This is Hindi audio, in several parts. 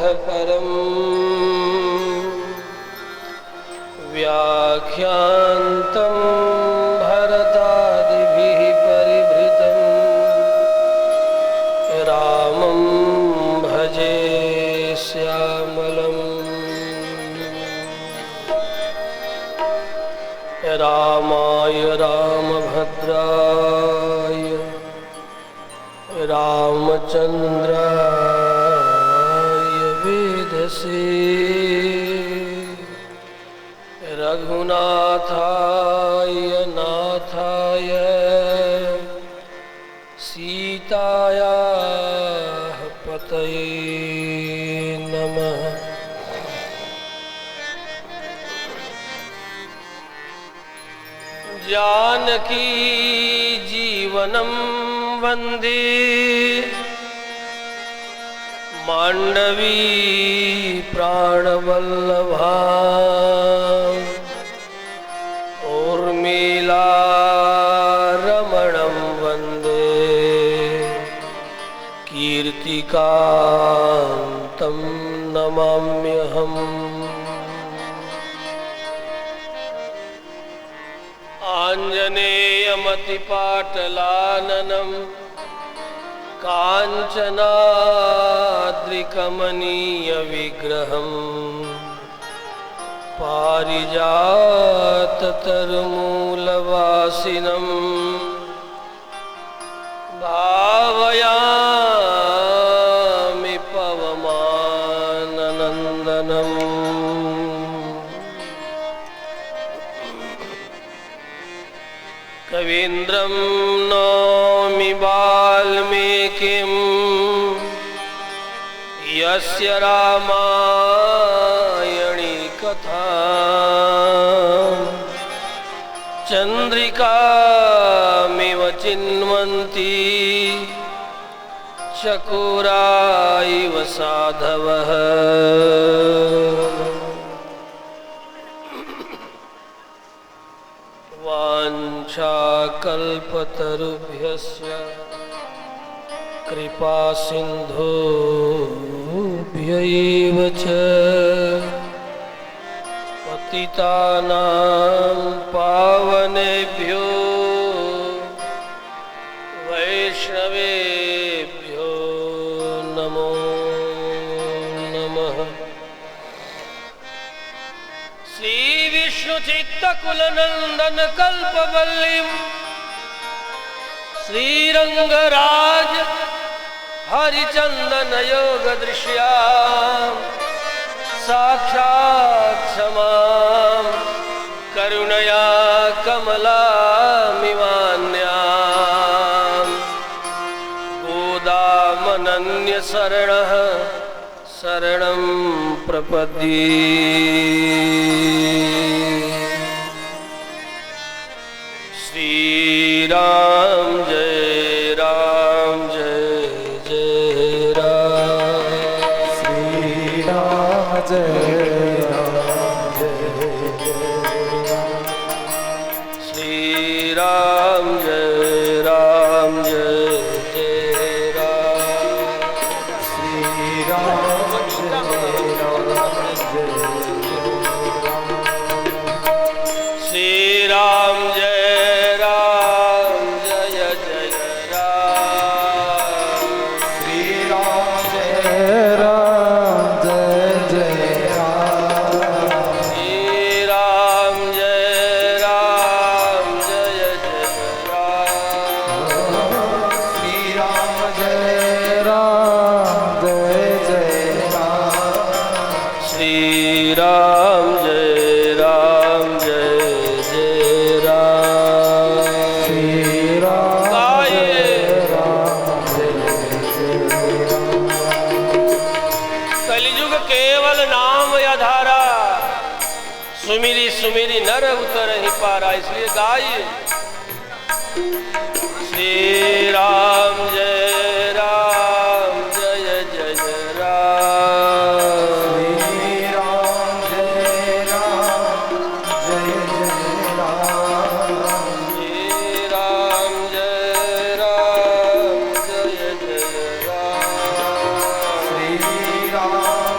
परम व्याख्यान्तं भरतादिभिः परिभृतं रामं भजे श्यामलम्। रामाय रामभद्राय रामचन्द्राय वेधसे रघुनाथाय नाथाय सीतायाः पतये नमः। जानकी जीवनं वन्दे मांडवी प्राणवल्लभा उर्मिला रमणं वन्दे कीर्तिकान्तं नमाम्यहम्। आञ्जनेयमतिपाटलाननं काञ्चनाद्रिकमनीयविग्रहं पारिजाततरुमूलवासिनं भावयामि पवमाननन्दनम्। कवीन्द्रं नौमि वाल्मीकिं यस्य रामायणी कथा चन्द्रिकामिव चिन्वन्ति चकोराइव साधवः। वाञ्छाकल्पतरुभ्यश्च कृपासिन्धुभ्यैव च पतितानां पावनेभ्यो वैष्णवेभ्यो नमो नमः। श्रीविष्णुचित्तकुलनन्दन कल्पवल्लीं श्रीरंगराज हरिचंदन योग दृश्यां साक्षात् क्षमां करुणया कमलामिवान्यां गोदामनन्य शरणः शरणं प्रपद्ये। श्रीराम जय राम जय जय राम। श्रीराम जय राम जय राम। श्रीराम जय राम जय जय राम। श्रीराम जय राम जय राम। श्रीराम जय सुमिरी नर उतर ही पारा, इसलिए गाइए। श्री राम जय जय जय राम। श्री राम जय राम जय जय राम। श्री राम जय जय राम। श्री राम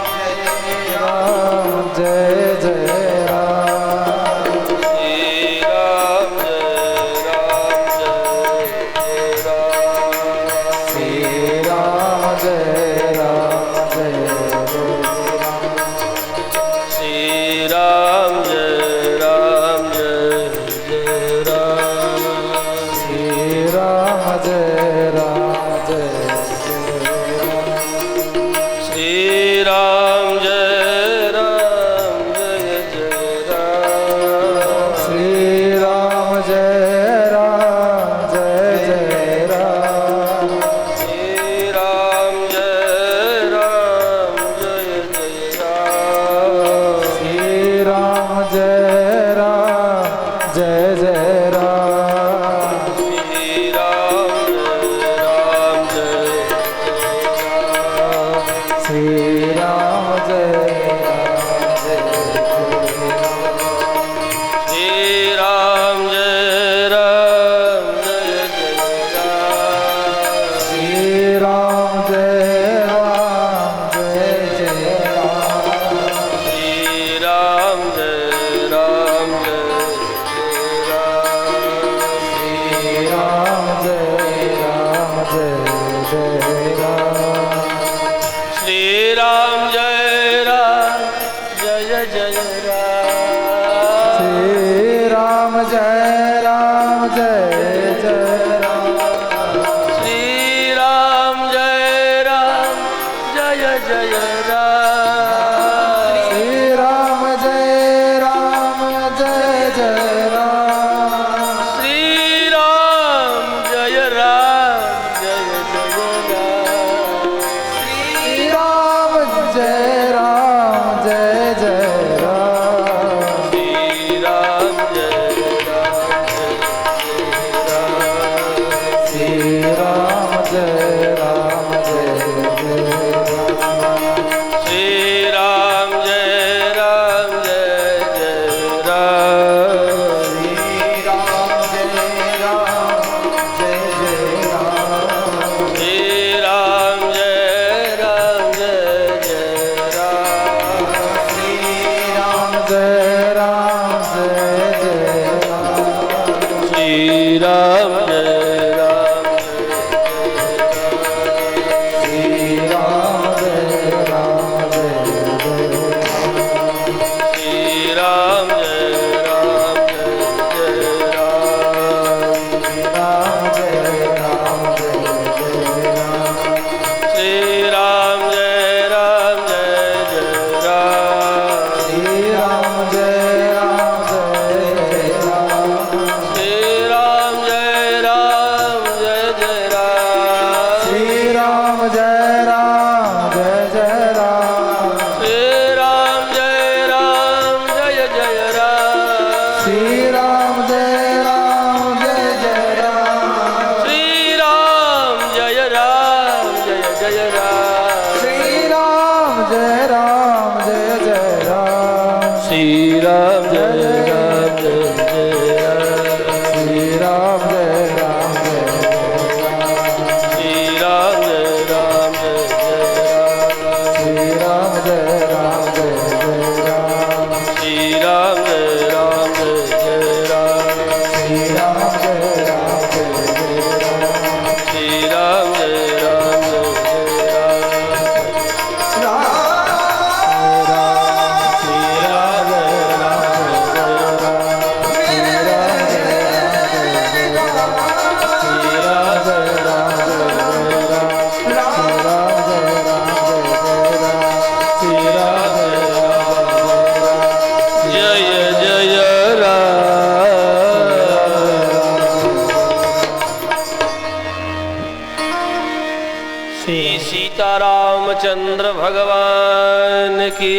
रामचंद्र भगवान की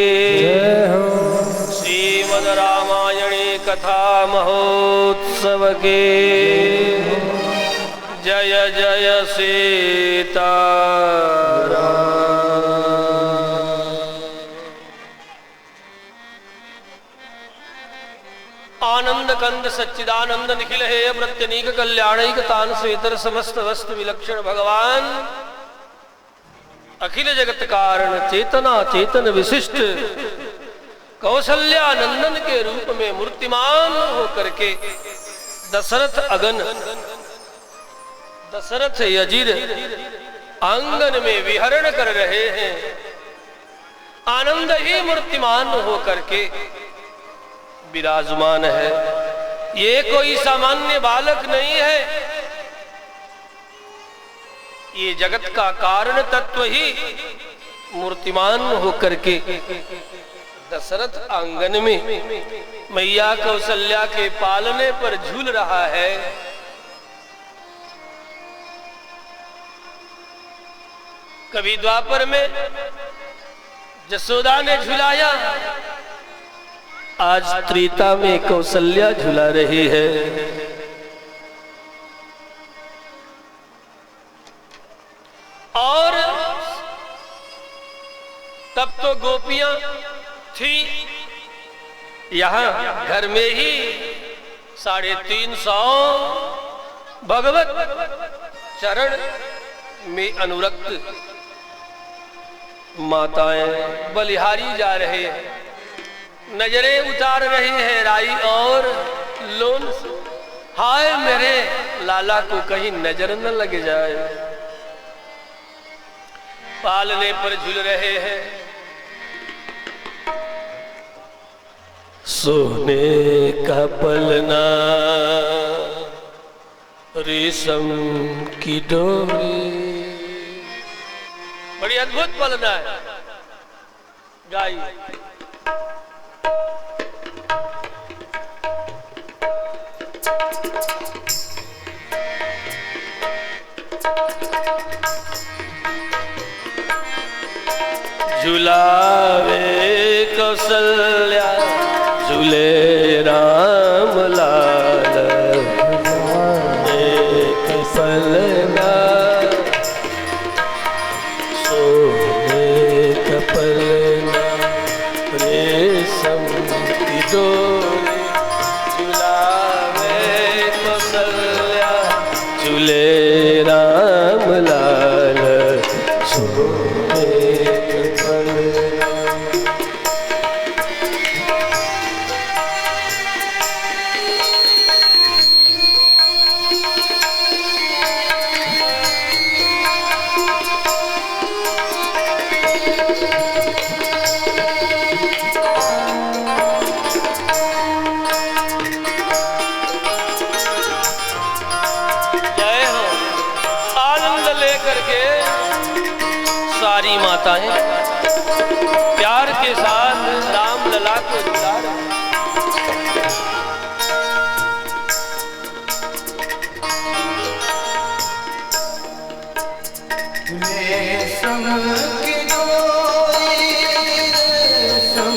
श्रीमद् रामायणी कथा महोत्सव के जय जय सीता आनंद कंद सच्चिदानंद निखिल हे प्रत्यनीक कल्याणैक तान स्वेतर समस्त वस्तु विलक्षण भगवान अखिल जगत कारण चेतना चेतन विशिष्ट कौशल्या नंदन के रूप में मूर्तिमान होकर के दशरथ अगन दशरथ यजिर आंगन में विहरण कर रहे हैं। आनंद ही मूर्तिमान होकर के विराजमान है। ये कोई सामान्य बालक नहीं है, ये जगत का कारण तत्व ही मूर्तिमान होकर के दशरथ आंगन में मैया कौशल्या के पालने पर झूल रहा है। कभी द्वापर में जसोदा ने झुलाया, आज त्रेता में कौशल्या झुला रही है। और तब तो गोपियां थी। यहाँ घर में ही 350 भगवत चरण में अनुरक्त माताएं बलिहारी जा रहे हैं, नजरें उतार रही है राई और लोन से। हाय मेरे लाला को कहीं नजर न लग जाए। पालने पर झूल रहे हैं, सोने का पलना रेशम की डोरी। बड़ी अद्भुत पलना है गाय। झुलावे कौशल्या झूले राम लाल, एक पलना सोने का पलना रेशम की डोरी। झुलावे कौशल्या झूले राम लाल, सोने का पलना। सारी माताएं प्यार के साथ राम लला को झुला रही। रेशम की डोरी, रेशम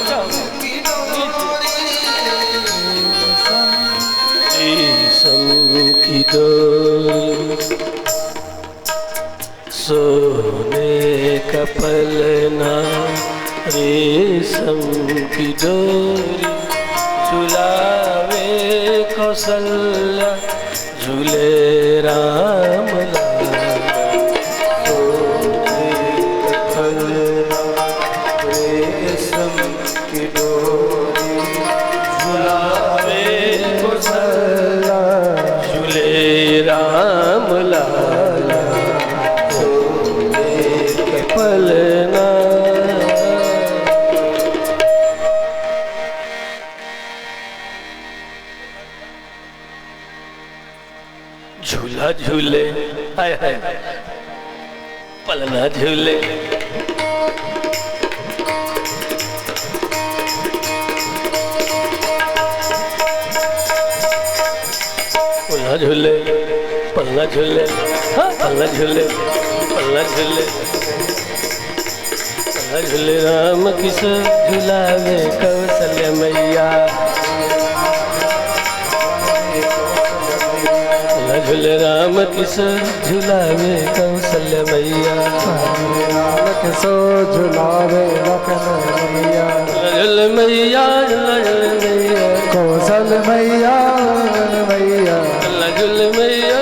की डोरी, रेशम की डोरी, सोने का पलना रेशम की डोरी। झुलावे कौशल्या झूले राम लाल, सोने का पलना रेशम की डोरी। झुलावे कौशल्या झूले राम लाल, पलना। झूला झूले हाय हाय, पलना झूले। पलना झूले, पलना झूले, पलना झूले, पलना झूले। झूले राम किशोर झुलावे कौशल्या मैया। झूले राम किशोर झुलावे कौशल्या मैया। राम किशोर झुलावे लखन मैया। झूल मैया, झूल मैया, कौशल मैया मैया। झूल मैया,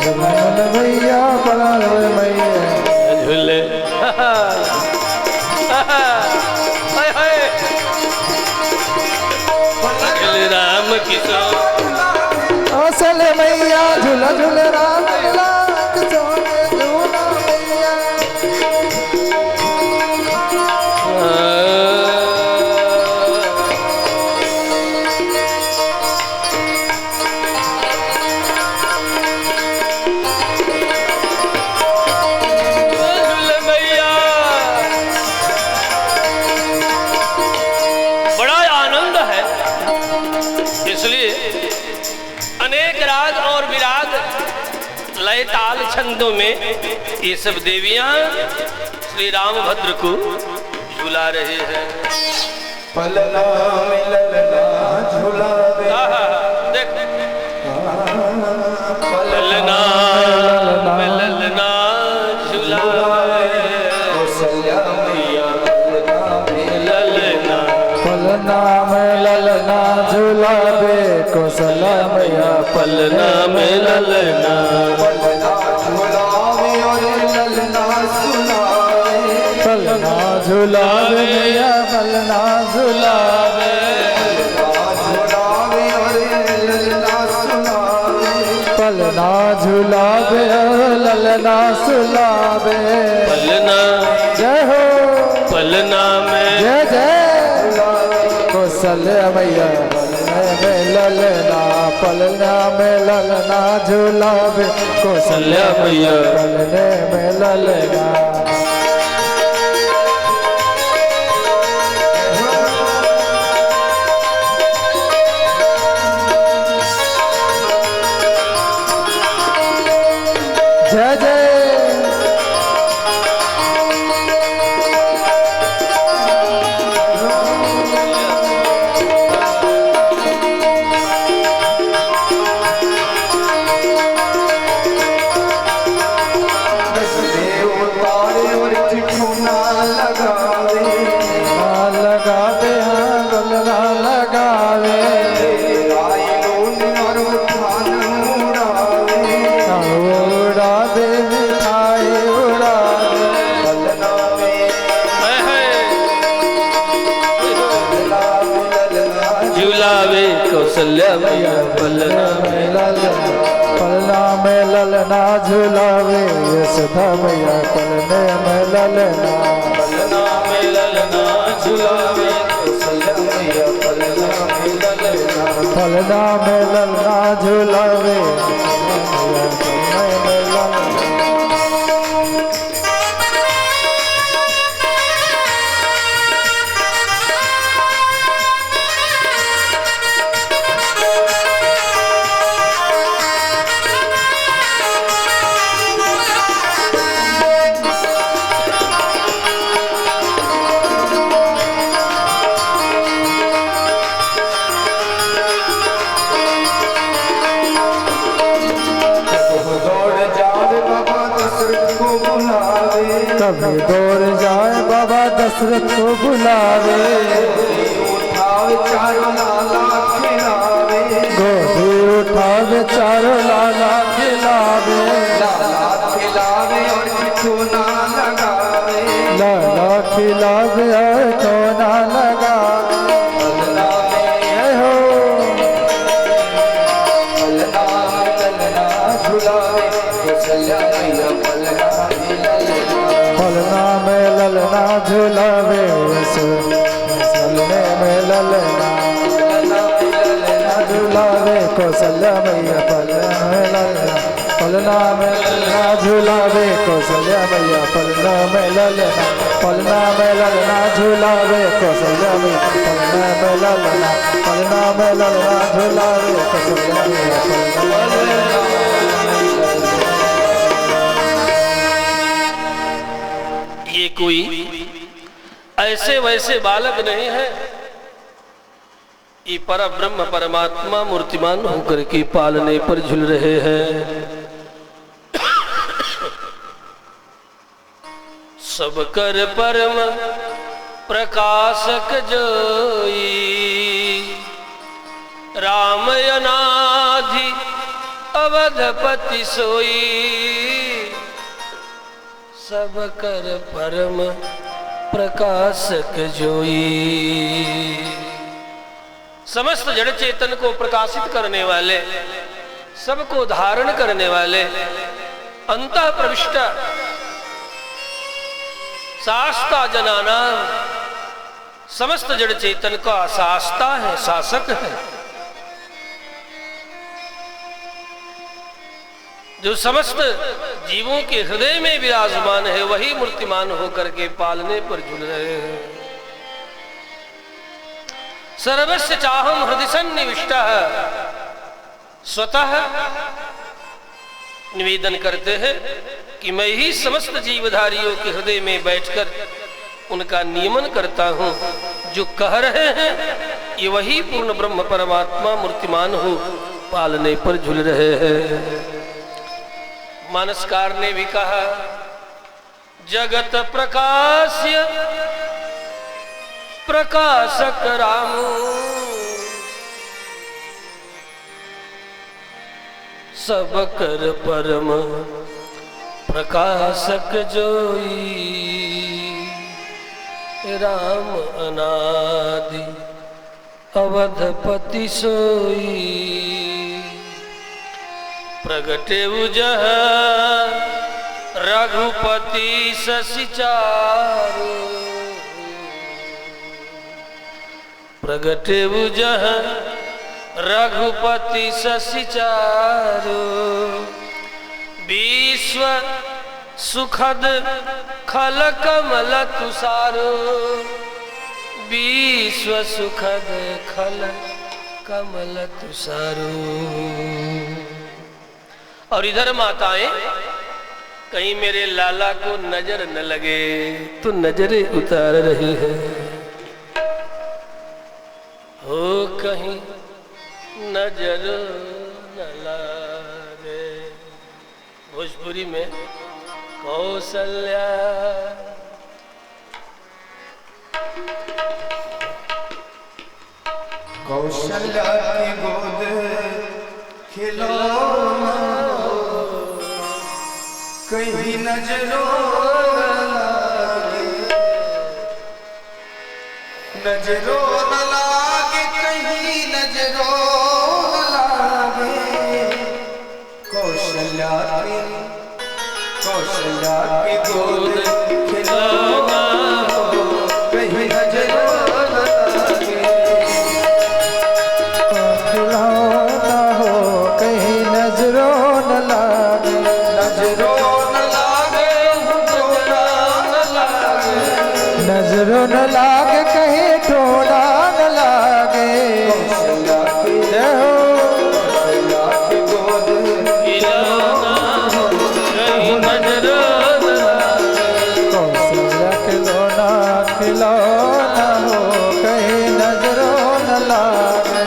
झूलन मैया, पलाल मैया। झूले राम किशोर कौशल मैया, झूला झूल राम लला, किशोर झूला मैया। अनेक राग और विराग लय ताल छंदों में ये सब देवियां श्री रामभद्र को झुला रहे हैं। पलना मिलना झूला देख पलना मिलना झुला कौशल्या मैया। पलना में ललना झुलावे कौशल्या मैया पलना में ललना पलना झुलावे और ललना सुनावे पलना झुलावे मैया पलना झुलावे झुलावे और ललना सुनावे पलना झुलावे और ललना सुनावे पलना जय हो पलना में जय जय कौशल्या मैया पलने में ललना पलना में ललना झुलावे कौशल्या मैया पलने में ललना जय जय लगावे हाँ गलना लगावे उड़ावे मिठाई उड़ावे पलना में झुलावे कौशल्या मैया पलना में पलना में ललना झुलावे यशोदा मैया पलने में ललना पलना में ललना झुलावे कौशल्या मैया पलना में ललना पलना में ललना झुलावे पलने में ललना कभी दौड़ जाए बाबा दशरथ को बुलावे उठावे चारों लाला खिलावे गोदी उठावे चारों लाला खिलावे लाला खिलावे और ठोना लगावे लाला खिलावे और ठोना लगावे जय हो झुलावे पलना में ललना झुलावे पलने में ललना झुलावे कौशल्या मैया पलना में ललना पलना में ललना झुलावे कौशल्या मैया पलना में ललना पलना में ललना झुलावे कौशल्या मैया पलना में ललना पलना में ललना झुलावे कौशल्या मैया पलना में ललना ये कोई ऐसे वैसे बालक नहीं है, ये पर ब्रह्म परमात्मा मूर्तिमान होकर के पालने पर झूल रहे हैं। सब कर परम प्रकाशक जोई राम अनाधि अवधपति सोई। सब कर परम प्रकाशक जोई, समस्त जड़ चेतन को प्रकाशित करने वाले, सबको धारण करने वाले, अंतः प्रविष्ट शास्ता जनाना, समस्त जड़ चेतन का शास्ता है, शासक है, जो समस्त जीवों के हृदय में विराजमान है, वही मूर्तिमान होकर के पालने पर झूल रहे हैं। सर्वस्य चाहम हृदय सन्निविष्टः, स्वतः निवेदन करते हैं कि मैं ही समस्त जीवधारियों के हृदय में बैठकर उनका नियमन करता हूं। जो कह रहे हैं ये वही पूर्ण ब्रह्म परमात्मा मूर्तिमान हो पालने पर झूल रहे हैं। मानसकार ने भी कहा, जगत प्रकाश्य प्रकाशक राम, सब कर परम प्रकाशक जोई, राम अनादि अवधपति सोई, प्रगटे उजह रघुपति ससिचारु, प्रगटे उजह रघुपति ससिचारु, विश्व सुखद खल कमल तुषारो, विश्व सुखद खल कमल तुषारो। और इधर माताएं, कहीं मेरे लाला को नजर न लगे तो नजरें उतार रही है, हो कहीं नजर न लगे। भोजपुरी में कौशल्या कौशल्या की गोद खिलौना, कहीं नजरों न लागे, नजरों न लागे, कहीं नजरों न लागे। कौशल्या की गोद खिलौना, कहीं नजरों न लागे, खिलौना हो कहीं नजरों न लागे, नजरों नजरों न लागे, कहीं ठोड़ा न लागे। जय हो की गोद कहीं नजरों न लागे, कौशल्या खिलौना खिलौना हो कहीं नजरों न लागे।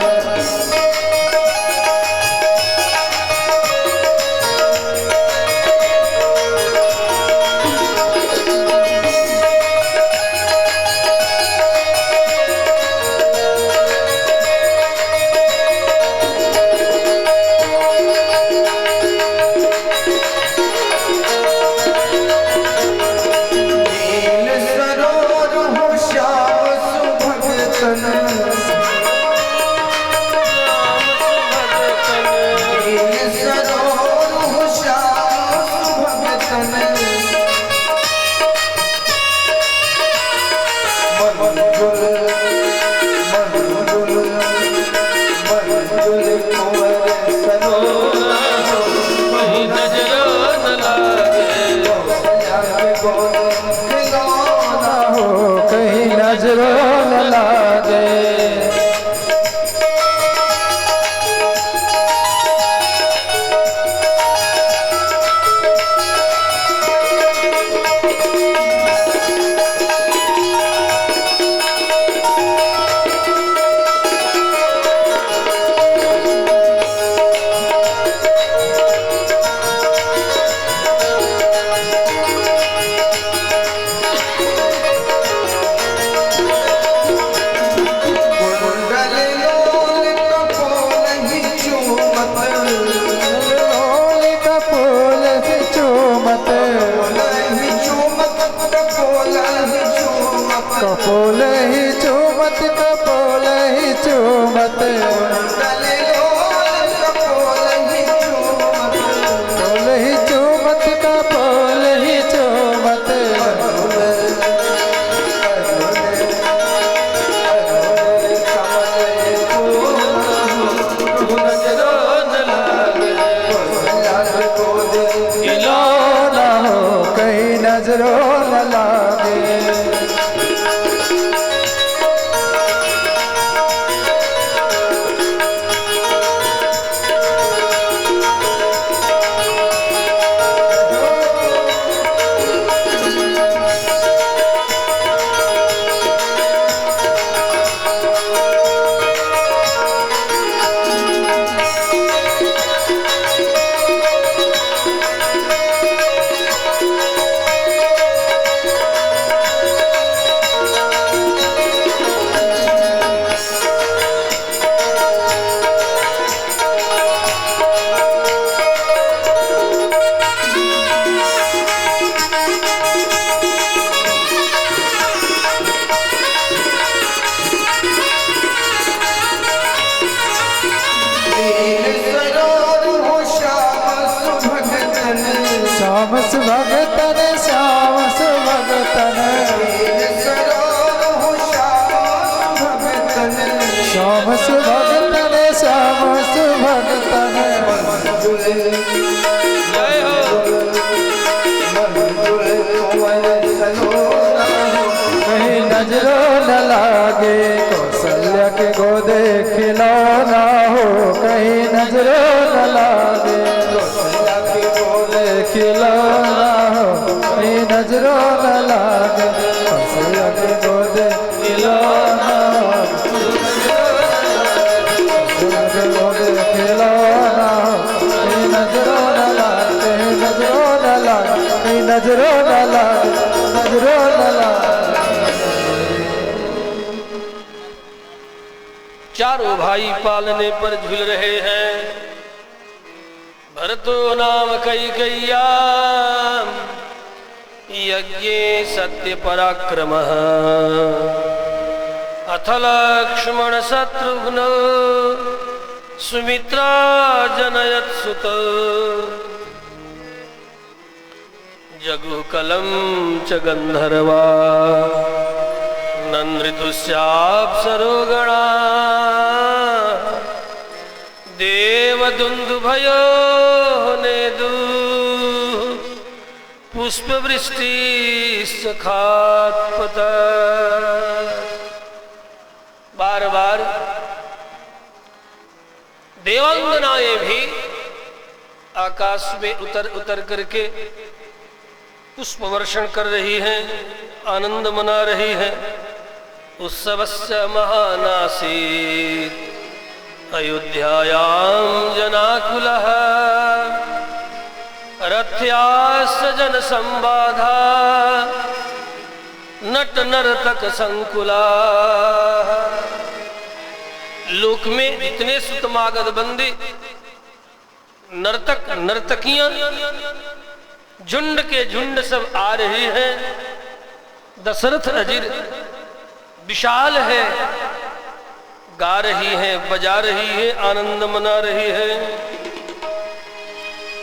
कपोल ही चूमत, कपोल ही चूमत, कपोल ही चूमत, कपोल ही चूमत। खिलौना हो कहीं नजरों न लागे, नजरों न लागे, कौशल्या के गोदे खिलौना हो कहीं नजरों न लागे, कौशल्या के गोदे खिलौना हो कहीं नजरों न लागे, कौशल्या के गोदे खिलौना हो खिलौना हो कहीं नजरों न लागे, नजरों न लागे, कहीं नजरों न लागे, नजरों न लागे। चारों भाई पालने पर झूल रहे हैं। भरतो नाम कैकेय्या यज्ञे सत्य पराक्रम, अथ लक्ष्मण शत्रुघ्न सुमित्रा जनयत सुत, जगुकलम च गंधर्वा नृतुस्याप्सरो गणा, देवदुन्दुभयो नेदु पुष्पवृष्टि सखात्पत। बार बार देवांगनाएं भी आकाश में उतर उतर करके पुष्प वर्षण कर रही हैं, आनंद मना रही हैं। उत्सवस्य महानासीत् अयोध्यायां जनाकुलः, रथ्यास्य जन संबाधा नट नर्तक संकुला। लोक में जितने सुतमागध बंदे नर्तक नर्तकियां झुंड के झुंड सब आ रहे हैं। दशरथ अजीर विशाल है, गा रही है, बजा रही है, आनंद मना रही है।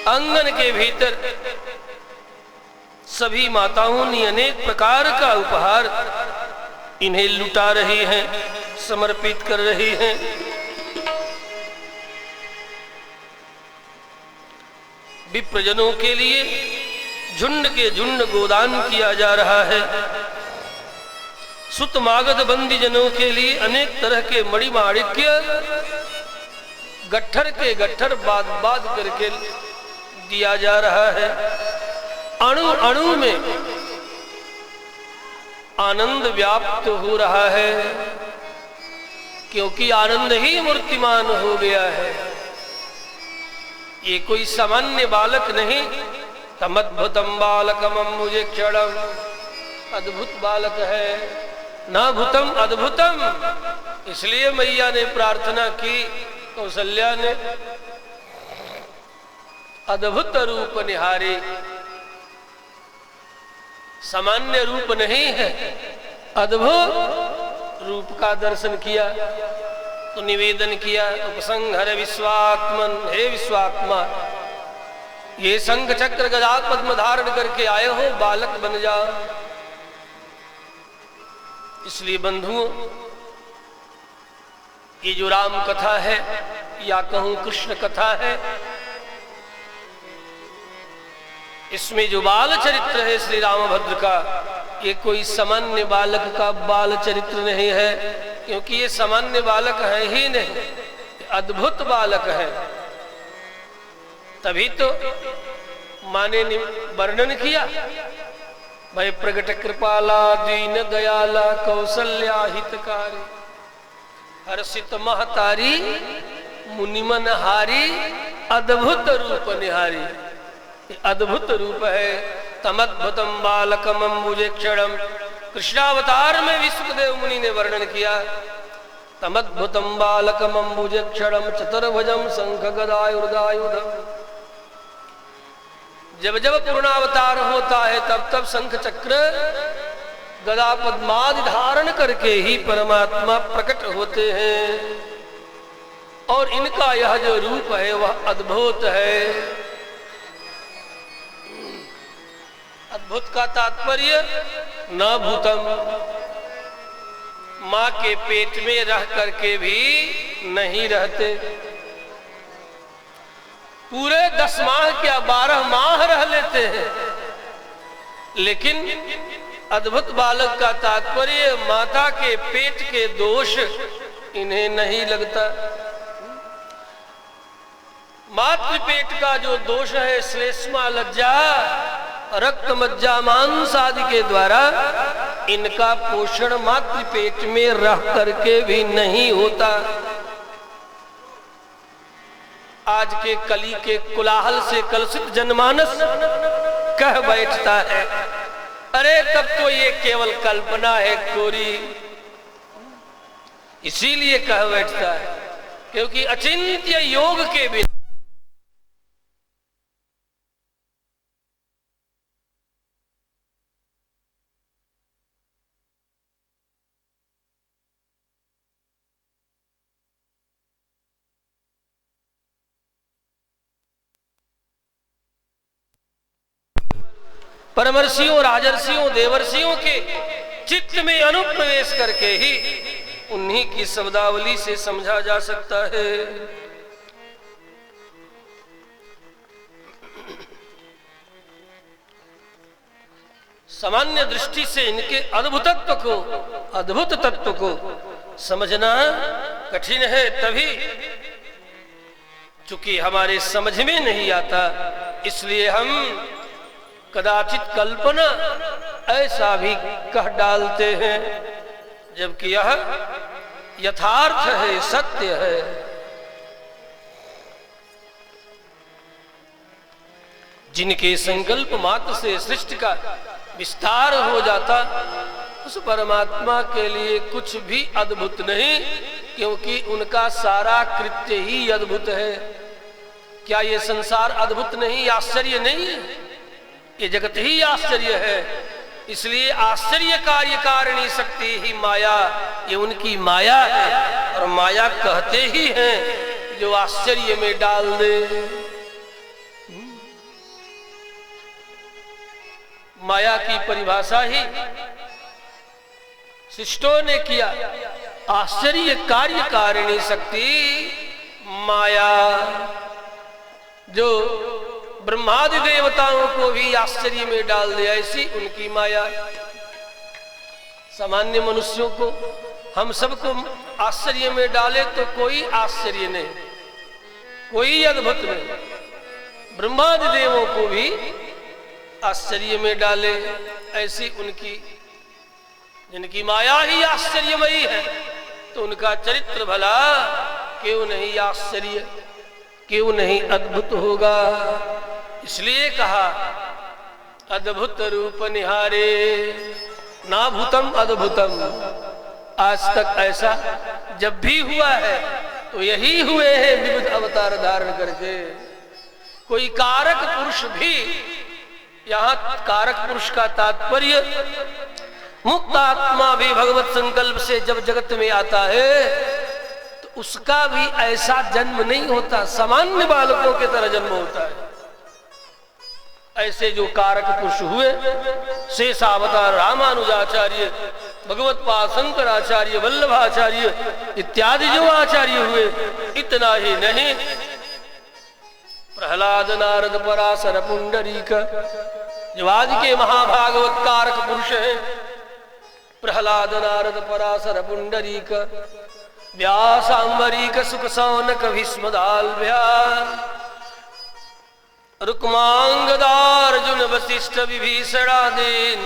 आंगन के भीतर सभी माताओं ने अनेक प्रकार का उपहार इन्हें लुटा रही हैं, समर्पित कर रही हैं। विप्रजनों के लिए झुंड के झुंड गोदान किया जा रहा है। सुतमागध बंदी जनों के लिए अनेक तरह के मणिमाणिक्य गट्ठर के गट्ठर बाद बाद करके दिया जा रहा है। अणु अणु में आनंद व्याप्त हो रहा है, क्योंकि आनंद ही मूर्तिमान हो गया है। ये कोई सामान्य बालक नहीं। तमद्भुतम बालकमम्बुजेक्षणम, अद्भुत बालक है। न भूतम अद्भुतम, इसलिए मैया ने प्रार्थना की, कौशल्या ने, अद्भुत रूप निहारे। सामान्य रूप नहीं है, अद्भुत रूप का दर्शन किया तो निवेदन किया, उपसंहर विश्वात्मन, हे विश्वात्मा, ये शंख चक्र गदा पद्म धारण करके आए हो, बालक बन जा। इसलिए बंधुओं, ये जो राम कथा है या कहूं कृष्ण कथा है, इसमें जो बाल चरित्र है श्री रामभद्र का, ये कोई सामान्य बालक का बाल चरित्र नहीं है, क्योंकि ये सामान्य बालक है ही नहीं, अद्भुत बालक है। तभी तो माँ ने वर्णन किया, भाई प्रगट कृपाला दीन दयाला कौशल्या हितकारी, हर्षित महतारी मुनिमन हारी, अद्भुत रूप निहारी। अद्भुत रूप है। तमद्भुतम बालकम अम्बुजेक्षणम, कृष्णावतार में विष्णुदेव मुनि ने वर्णन किया। तमद्भुतम बालकम अम्बुजेक्षणम चतुर्भुजम शंख गदायुधायुधम। जब जब पूर्णावतार होता है तब तब शंख चक्र गदा पद्मादि धारण करके ही परमात्मा प्रकट होते हैं, और इनका यह जो रूप है वह अद्भुत है। अद्भुत का तात्पर्य न भूतम, मां के पेट में रह करके भी नहीं रहते। पूरे 10 माह क्या 12 माह रह लेते हैं, लेकिन अद्भुत बालक का तात्पर्य माता के पेट के दोष इन्हें नहीं लगता। मातृ पेट का जो दोष है, श्लेष्मा, लज्जा, रक्त, मज्जा, मांस आदि के द्वारा इनका पोषण मातृ पेट में रह करके भी नहीं होता। आज के कली के कोलाहल से कलुषित जनमानस कह बैठता है, अरे तब तो ये केवल कल्पना है कोरी। इसीलिए कह बैठता है क्योंकि अचिंत्य योग के बिना परमर्षियों, राजर्षियों, देवर्षियों के चित्त में अनुप्रवेश करके ही उन्हीं की शब्दावली से समझा जा सकता है। सामान्य दृष्टि से इनके अद्भुत तत्व को समझना कठिन है, तभी चूंकि हमारे समझ में नहीं आता, इसलिए हम कदाचित कल्पना ऐसा भी कह डालते हैं, जबकि यह यथार्थ है, सत्य है। जिनके संकल्प मात्र से सृष्टि का विस्तार हो जाता, उस परमात्मा के लिए कुछ भी अद्भुत नहीं, क्योंकि उनका सारा कृत्य ही अद्भुत है। क्या ये संसार अद्भुत नहीं, आश्चर्य नहीं है? ये जगत ही आश्चर्य है। इसलिए आश्चर्य कार्यकारिणी शक्ति ही माया, ये उनकी माया है। और माया कहते ही हैं जो आश्चर्य में डाल दे। माया की परिभाषा ही शिष्टों ने किया, आश्चर्य कार्यकारिणी शक्ति माया, जो ब्रह्मादि देवताओं को भी आश्चर्य में डाल दे, ऐसी उनकी माया। सामान्य मनुष्यों को, हम सबको आश्चर्य में डाले तो कोई आश्चर्य नहीं, कोई अद्भुत नहीं। ब्रह्मादि देवों को भी आश्चर्य में डाले, ऐसी उनकी, जिनकी माया ही आश्चर्यमयी है, तो उनका चरित्र भला क्यों नहीं आश्चर्य, क्यों नहीं अद्भुत होगा। इसलिए कहा अद्भुत रूप निहारे ना भूतम अद्भुतम। आज तक ऐसा जब भी हुआ है तो यही हुए हैं विविध अवतार धारण करके। कोई कारक पुरुष भी, यहाँ कारक पुरुष का तात्पर्य मुक्त आत्मा भी भगवत संकल्प से जब जगत में आता है तो उसका भी ऐसा जन्म नहीं होता, सामान्य बालकों के तरह जन्म होता है। ऐसे जो कारक पुरुष हुए, शेषावतार रामानुजाचार्य, भगवत पाद शंकराचार्य, वल्लभाचार्य इत्यादि जो आचार्य हुए, इतना ही नहीं, प्रहलाद, नारद, पराशर, पुंडरीक जो आज के महाभागवत कारक पुरुष हैं, प्रहलाद, नारद, पराशर, पुंडरीक, व्यास, अम्बरीक, सुख, सौनक, भीष्मदाल्भ्या, रुक्मांगदार्जुन, वशिष्ठ, विभीषणादीन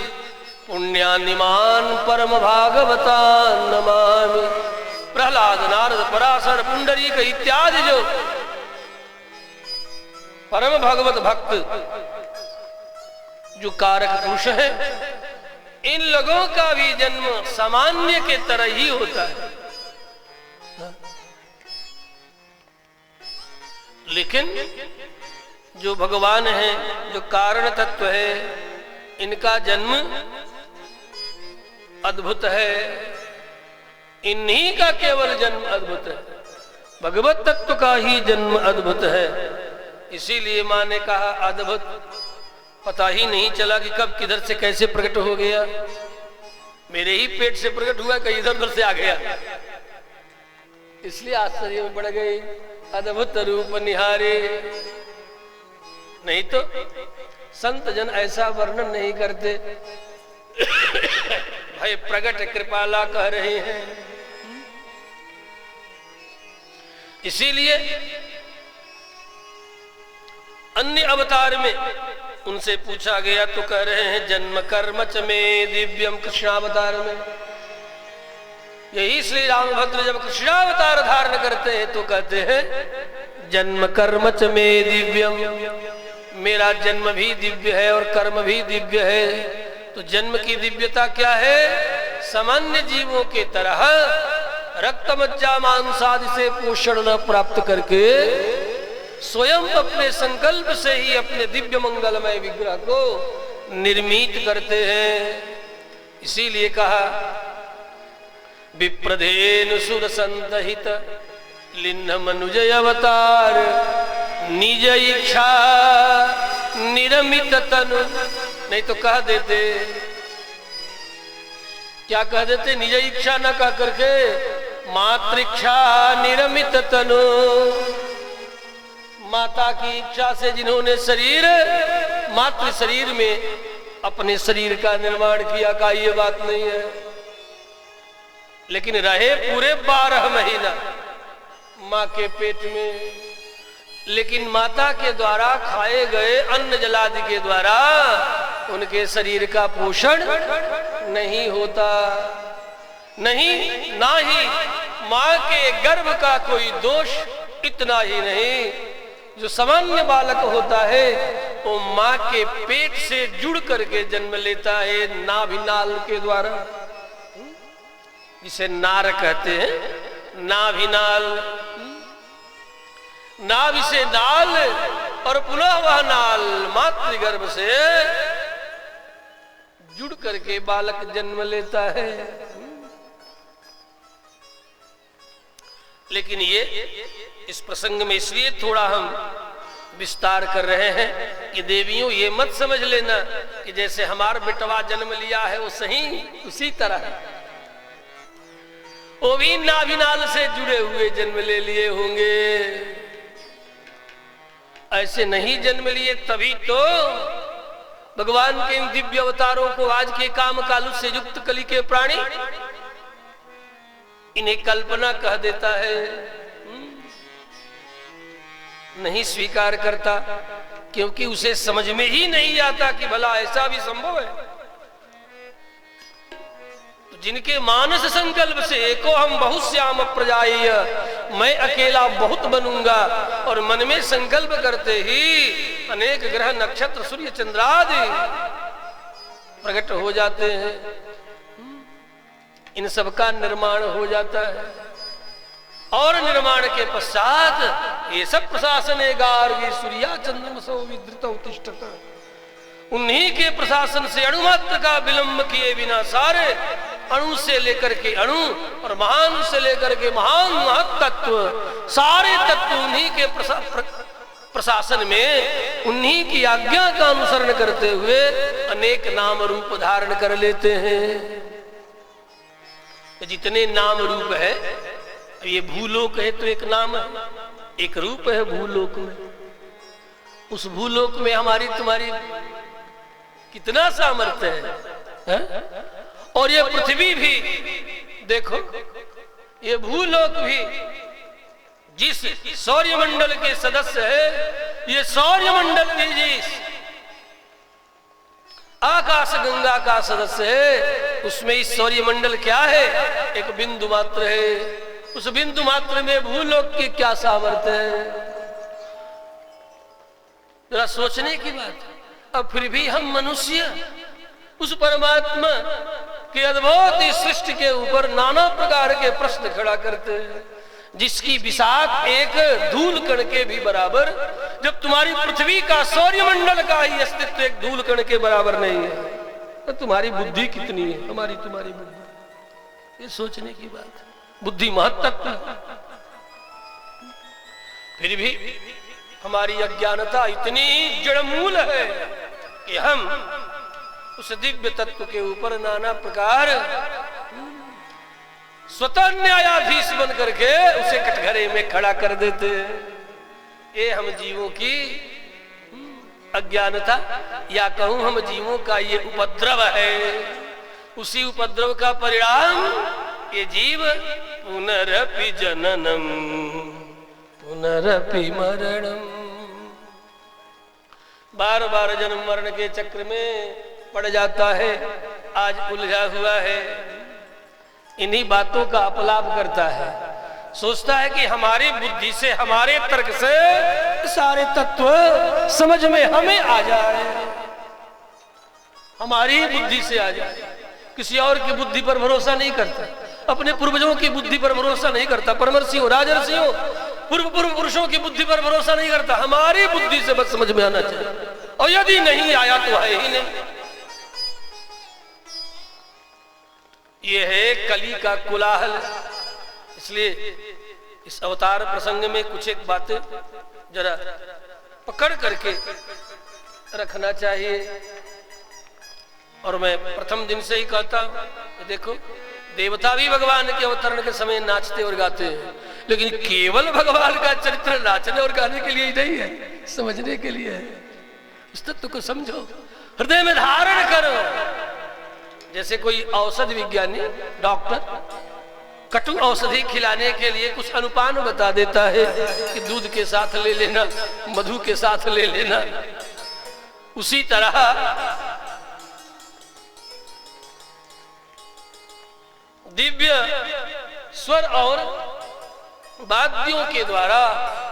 पुण्यानिमान परम भागवतान नमामि। प्रहलाद, नारद, पराशर, पुंडरीक इत्यादि जो परम भगवत भक्त जो कारक पुरुष है, इन लोगों का भी जन्म सामान्य के तरह ही होता है। लेकिन जो भगवान है, जो कारण तत्व है, इनका जन्म अद्भुत है। इन्हीं का केवल जन्म अद्भुत है, भगवत तत्व का ही जन्म अद्भुत है। इसीलिए मां ने कहा अद्भुत, पता ही नहीं चला कि कब किधर से कैसे प्रकट हो गया। मेरे ही पेट से प्रकट हुआ, कहीं इधर उधर से आ गया, इसलिए आश्चर्य में पड़ गई। अद्भुत रूप निहारे, नहीं तो संत जन ऐसा वर्णन नहीं करते। भाई प्रगट कृपाला कह रहे हैं। इसीलिए अन्य अवतार में उनसे पूछा गया तो कह रहे हैं जन्म कर्म च में दिव्यम। कृष्णावतार में यही श्री रामभद्र जब कृष्णावतार धारण करते हैं तो कहते हैं जन्म कर्म च में दिव्यम, मेरा जन्म भी दिव्य है और कर्म भी दिव्य है। तो जन्म की दिव्यता क्या है? सामान्य जीवों के तरह रक्त मज्जा मांस आदि से पोषण न प्राप्त करके स्वयं अपने संकल्प से ही अपने दिव्य मंगलमय विग्रह को निर्मित करते हैं। इसीलिए कहा विप्रधेनु सुर संतहित लिन्न मनुजय अवतार निज इच्छा निरमित तनु। नहीं तो कह देते, क्या कह देते? निज इच्छा न कह करके मातृक्षा निरमित तनु। माता की इच्छा से जिन्होंने शरीर मातृ शरीर में अपने शरीर का निर्माण किया, का ये बात नहीं है। लेकिन रहे पूरे 12 महीना मां के पेट में, लेकिन माता के द्वारा खाए गए अन्न जलादि के द्वारा उनके शरीर का पोषण नहीं होता। नहीं, ना ही मां के गर्भ का कोई दोष, इतना ही नहीं, जो सामान्य बालक होता है वो मां के पेट से जुड़ करके जन्म लेता है नाभिनाल के द्वारा, जिसे नार कहते हैं। नाभिनाल, नाभि से नाल और पुनः वह नाल मातृगर्भ से जुड़ करके बालक जन्म लेता है। लेकिन ये इस प्रसंग में इसलिए थोड़ा हम विस्तार कर रहे हैं कि देवियों ये मत समझ लेना कि जैसे हमारा बेटवा जन्म लिया है वो सही उसी तरह वो भी नाभिनाल से जुड़े हुए जन्म ले लिए होंगे। ऐसे नहीं जन्म लिए, तभी तो भगवान के इन दिव्य अवतारों को आज के काम कालु से युक्त कली के प्राणी इन्हें कल्पना कह देता है, नहीं स्वीकार करता, क्योंकि उसे समझ में ही नहीं आता कि भला ऐसा भी संभव है। तो जिनके मानस संकल्प से एको हम बहुश्याम प्रजाएय, मैं अकेला बहुत बनूंगा, और मन में संकल्प करते ही अनेक ग्रह नक्षत्र सूर्य चंद्रादि प्रकट हो जाते हैं, इन सब का निर्माण हो जाता है। और निर्माण के पश्चात ये सब प्रशासन गार्गी सूर्या चंद्रमसो विधृत उत्तिष्ठत, उन्हीं के प्रशासन से अणुमात्र का विलंब किए बिना सारे अणु से लेकर के अणु और महान से लेकर के महान महत तत्व, सारे तत्व उन्हीं के प्रशासन में उन्हीं की आज्ञा का अनुसरण करते हुए अनेक नाम रूप धारण कर लेते हैं। जितने नाम रूप है, ये भूलोक है तो एक नाम है, एक रूप है भूलोक में। उस भूलोक में हमारी तुम्हारी कितना सामर्थ्य है? और ये पृथ्वी भी देखो, ये भूलोक भी जिस सौर्यमंडल के सदस्य है, ये सौर्यमंडल भी जिस आकाश गंगा का सदस्य है, उसमें इस सौर्यमंडल क्या है? एक बिंदु मात्र है। उस बिंदु मात्र में भूलोक की क्या सामर्थ्य है? जरा सोचने की बात। अब फिर भी हम मनुष्य उस परमात्मा के अद्भुत सृष्टि के ऊपर नाना प्रकार के प्रश्न खड़ा करते हैं, जिसकी विशाख एक धूल कण के भी बराबर, जब तुम्हारी पृथ्वी का सौर्यमंडल का ही अस्तित्व एक धूल कण के बराबर नहीं है, तो तुम्हारी बुद्धि कितनी है? तुम्हारी बुद्धि, ये सोचने की बात है। बुद्धि महत्त्व, फिर भी हमारी अज्ञानता इतनी जड़मूल है कि हम उस दिव्य तत्व के ऊपर नाना प्रकार स्वतः न्यायाधीश बन करके उसे कटघरे में खड़ा कर देते हैं। ये हम जीवों की अज्ञानता, या कहूं हम जीवों का ये उपद्रव है। उसी उपद्रव का परिणाम ये जीव पुनरपि जननम पुनरपि मरणम, बार बार जन्म मरण के चक्र में पड़ जाता है। आज उलझा हुआ है, इन्हीं बातों का अपलाप करता है, सोचता है कि हमारी बुद्धि से, हमारे तर्क से सारे तत्व समझ में हमें आ जाए, हमारी बुद्धि से आ जाए। किसी और की बुद्धि पर भरोसा नहीं करता, अपने पूर्वजों की बुद्धि पर भरोसा नहीं करता, परमर्षियों, राजर्षियों, पूर्व पुरुषों की बुद्धि पर भरोसा नहीं करता। हमारी बुद्धि से बस समझ में आना चाहिए, और यदि नहीं आया तो है ही नहीं। यह है कली का कोलाहल। इसलिए इस अवतार प्रसंग में कुछ एक बातें जरा पकड़ करके रखना चाहिए। और मैं प्रथम दिन से ही कहता हूं, देखो देवता भी भगवान के अवतरण के समय नाचते और गाते हैं, लेकिन केवल भगवान का चरित्र नाचने और गाने के लिए ही नहीं है, समझने के लिए है। उस तत्व को समझो, हृदय में धारण करो। जैसे कोई औषध विज्ञानी, डॉक्टर कटु औषधि खिलाने के लिए कुछ अनुपान बता देता है कि दूध के साथ ले लेना, मधु के साथ ले लेना, उसी तरह दिव्य स्वर और वाद्यों के द्वारा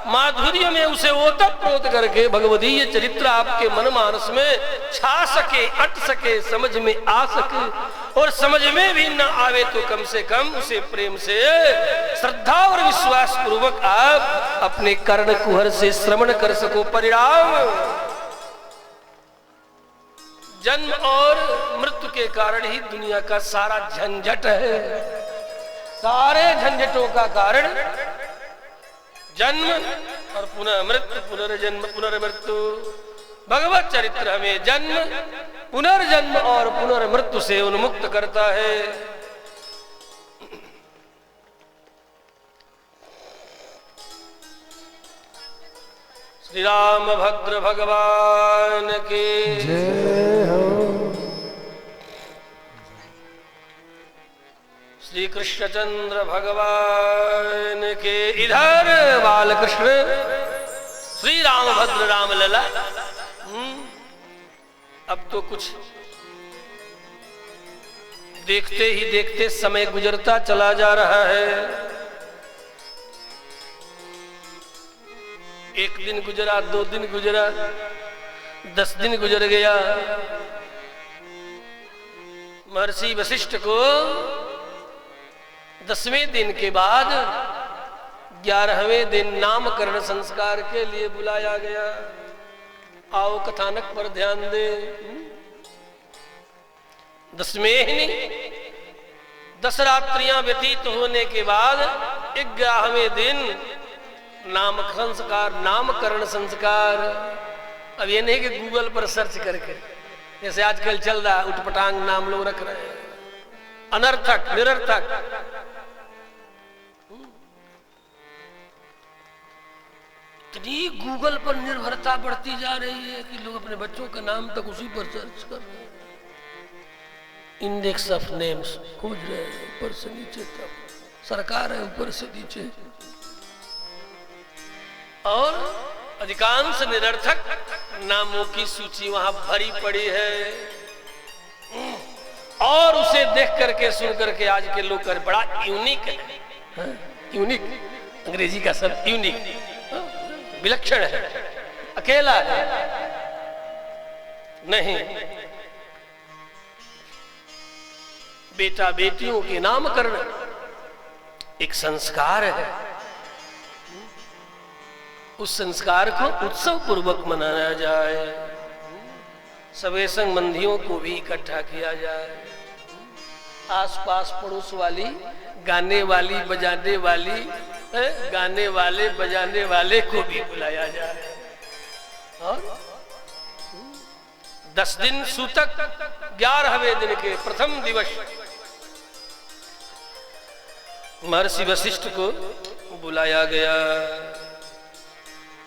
माधुर्य में उसे ओतप्रोत करके भगवदीय चरित्र आपके मन मानस में छा सके, अट सके, समझ में आ सके, और समझ में भी न आवे तो कम से कम उसे प्रेम से, श्रद्धा और विश्वास पूर्वक आप अपने कर्ण कुहर से श्रवण कर सको। परिणाम जन्म और मृत्यु के कारण ही दुनिया का सारा झंझट है। सारे झंझटों का कारण जन्म और पुनः मृत्यु, पुनर्जन्म पुनर्मृत्यु। भगवत चरित्र हमें जन्म, पुनर्जन्म और पुनर्मृत्यु से उन्मुक्त करता है। श्री रामभद्र भगवान की जय हो। श्री कृष्णचंद्र भगवान के। इधर बालकृष्ण श्री रामभद्र रामलला। अब तो कुछ देखते ही देखते समय गुजरता चला जा रहा है। एक दिन गुजरा, 2 दिन गुजरा, 10 दिन गुजर गया। महर्षि वशिष्ठ को 10वें दिन के बाद 11वें दिन नामकरण संस्कार के लिए बुलाया गया। आओ कथानक पर ध्यान दे। 10वें ही नहीं, 10 रात्रियां व्यतीत होने के बाद 11वें दिन नामकरण संस्कार। अब ये नहीं कि गूगल पर सर्च करके, जैसे आजकल चल रहा उटपटांग नाम लोग रख रहे हैं, अनर्थक, निरर्थक। इतनी गूगल पर निर्भरता बढ़ती जा रही है कि लोग अपने बच्चों का नाम तक उसी पर सर्च कर रहे हैं। इंडेक्स ऑफ नेम्स खोज रहे हैं, ऊपर से नीचे तक सरकार है, ऊपर से नीचे। और अधिकांश निरर्थक नामों की सूची वहां भरी पड़ी है। और उसे देख करके, सुन करके आज के लोग कर बड़ा यूनिक है। यूनिक अंग्रेजी का शब्द यूनिक, विलक्षण है, अकेला है। नहीं, बेटा बेटियों के नामकरण एक संस्कार है। उस संस्कार को उत्सव पूर्वक मनाया जाए, सभी संबंधियों को भी इकट्ठा किया जाए, आसपास पड़ोस वाली, गाने वाली, बजाने वाली, गाने वाले, बजाने वाले को भी बुलाया जाए। और 10 दिन सूतक 11वें दिन के प्रथम दिवस महर्षि वशिष्ठ को बुलाया गया।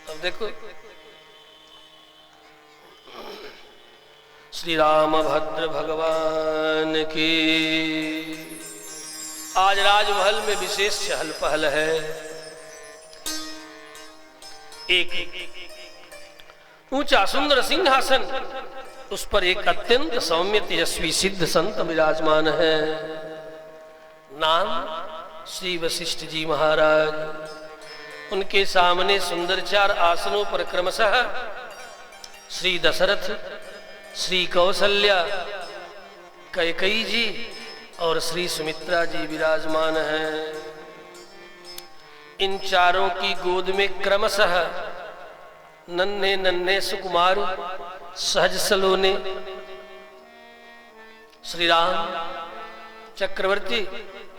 अब देखो, श्री रामभद्र भगवान की। आज राजमहल में विशेष चहल पहल है। एक ऊंचा सुंदर सिंहासन, उस पर एक अत्यंत सौम्य तेजस्वी सिद्ध संत विराजमान है। नाम श्री वशिष्ठ जी महाराज। उनके सामने सुंदर 4 आसनों पर क्रमशः श्री दशरथ, श्री कौसल्या, कैकेयी जी और श्री सुमित्रा जी विराजमान हैं। इन चारों की गोद में क्रमशः नन्हे नन्हे सुकुमार सहज सलोने श्री राम चक्रवर्ती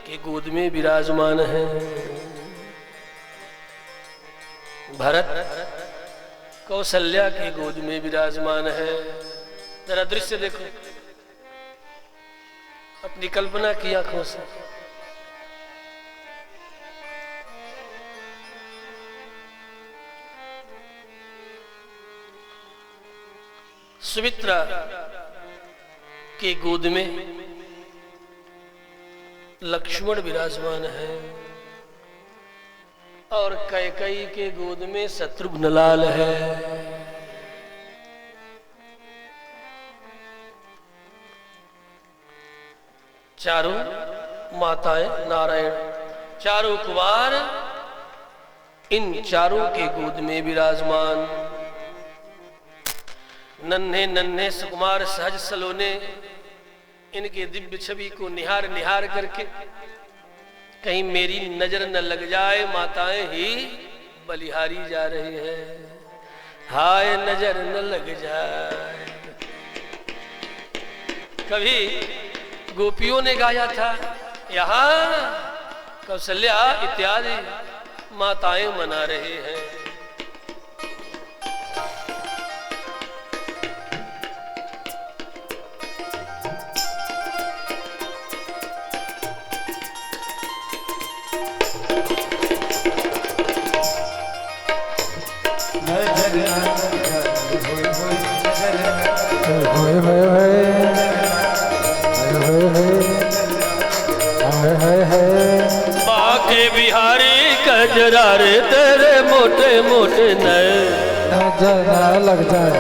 के गोद में विराजमान हैं। भरत कौशल्या की गोद में विराजमान है। जरा दृश्य देखो अपनी कल्पना की आंखों से। सुमित्रा के गोद में लक्ष्मण विराजमान है और कैकेयी के गोद में शत्रुघ्न लाल है। चारों माताएं नारायण, चारों कुमार इन चारों के गोद में विराजमान। नन्हे नन्हे सुकुमार सहज सलोने इनके दिव्य छवि को निहार निहार करके कहीं मेरी नजर न लग जाए, माताएं ही बलिहारी जा रही है। हाय नजर न लग जाए। कभी गोपियों ने गाया था, यहाँ कौशल्या इत्यादि माताएं मना रहे हैं। बाके बिहारी कजरा रे तेरे मोटे मोटे नए नजर न लग जाए।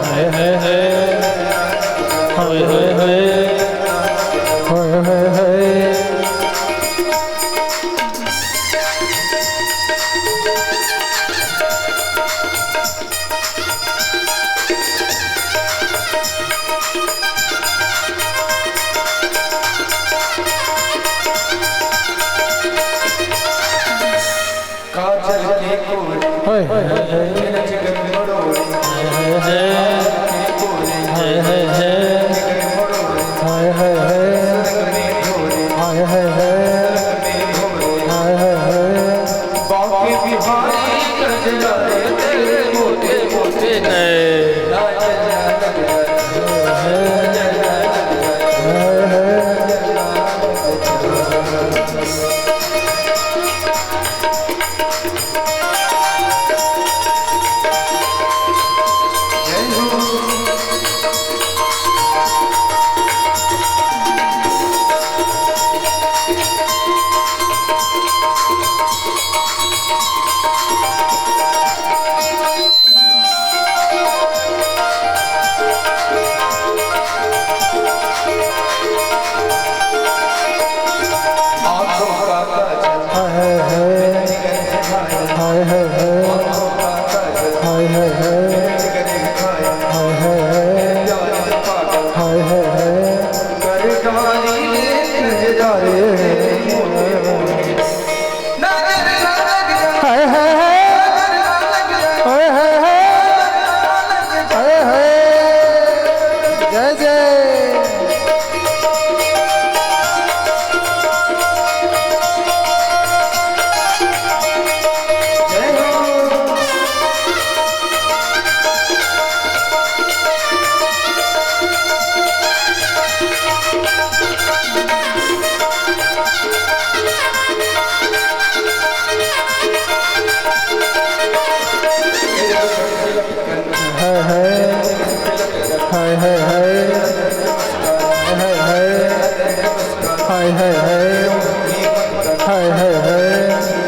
हाय हाय हाय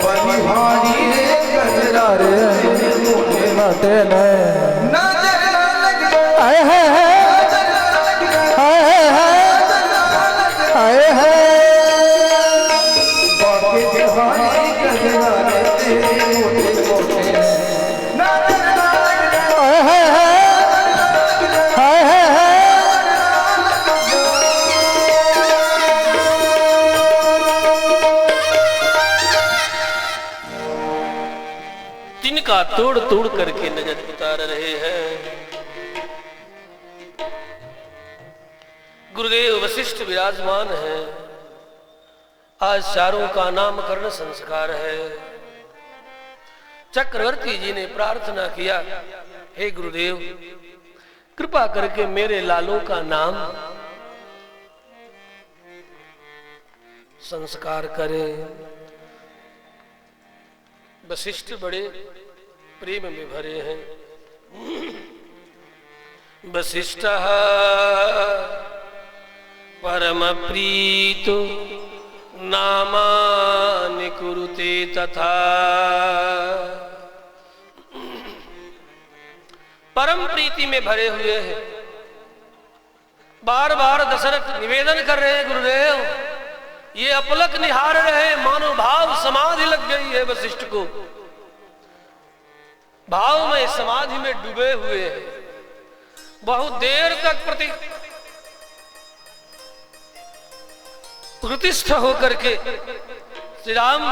बलिहारी रे गजरा रे मोटे मोटे ने नजर लग हाय हाय हाय हाय हाय हाय हाय बाके हाय गजरा रे तेरे मोटे मोटे नजर लग हाय हाय हाय हाय हाय तिनका तोड़ तोड़ करके नजर उतार रहे हैं। गुरुदेव वशिष्ठ विराजमान है। आज चारों का नामकरण संस्कार है। चक्रवर्ती जी ने प्रार्थना किया, हे गुरुदेव कृपा करके मेरे लालों का नाम संस्कार करें। वशिष्ठ बड़े प्रेम में भरे हैं। वशिष्ठ परम प्रीतो नामानि कुरुते तथा। परम प्रीति में भरे हुए हैं। बार बार दशरथ निवेदन कर रहे हैं, गुरुदेव ये अपलक निहार रहे, मानो भाव समाधि लग गई है वशिष्ठ को। भाव में समाधि में डूबे हुए हैं। बहुत देर तक प्रतिष्ठ होकर के श्री राम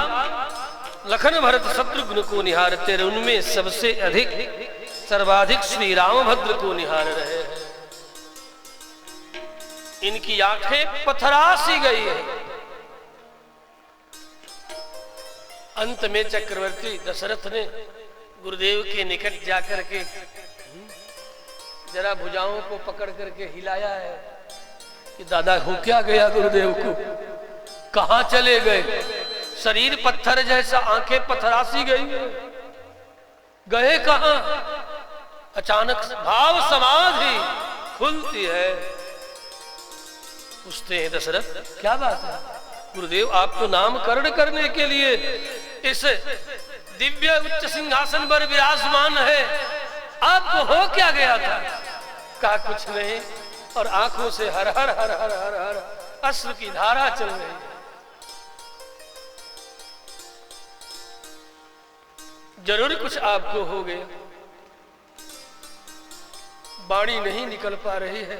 लखन भरत शत्रुघ्न को निहारते रहे। उनमें सबसे अधिक सर्वाधिक श्री रामभद्र को निहार रहे हैं। इनकी आंखें पथरासी गई है। अंत में चक्रवर्ती दशरथ ने गुरुदेव के निकट जाकर के जरा भुजाओं को पकड़ करके हिलाया है कि दादा हो क्या गया गुरुदेव को, कहां चले गए। शरीर पत्थर जैसा, आंखें पथरासी गई, गए कहां। अचानक भाव समाधि खुलती है। पूछते हैं दशरथ क्या बात है। गुरुदेव आप तो नामकरण करने के लिए इस दिव्य उच्च सिंहासन पर विराजमान है, आपको हो क्या गया था। कहा कुछ नहीं, और आंखों से हर हर हर हर हर हर अश्रु की धारा चल रही है। जरूर कुछ आपको हो गया। वाणी नहीं निकल पा रही है,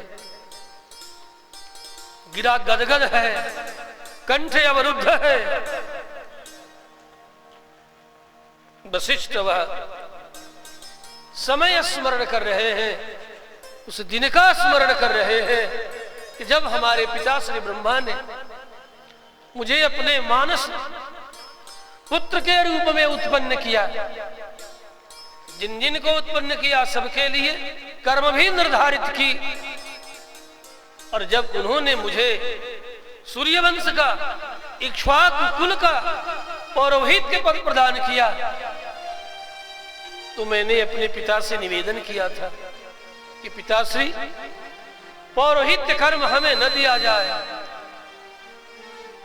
गिरा गदगद है, कंठ अवरुद्ध है। वशिष्ठ वह समय स्मरण कर रहे हैं, उस दिन का स्मरण कर रहे हैं कि जब हमारे पिता श्री ब्रह्मा ने मुझे अपने मानस पुत्र के रूप में उत्पन्न किया। जिन जिन को उत्पन्न किया सबके लिए कर्म भी निर्धारित की। और जब उन्होंने मुझे सूर्यवंश का, इक्ष्वाकु कुल का पौरोहित के पद प्रदान किया, तो मैंने अपने पिता से निवेदन किया था कि पिताश्री पौरोहित्य कर्म हमें न दिया जाए,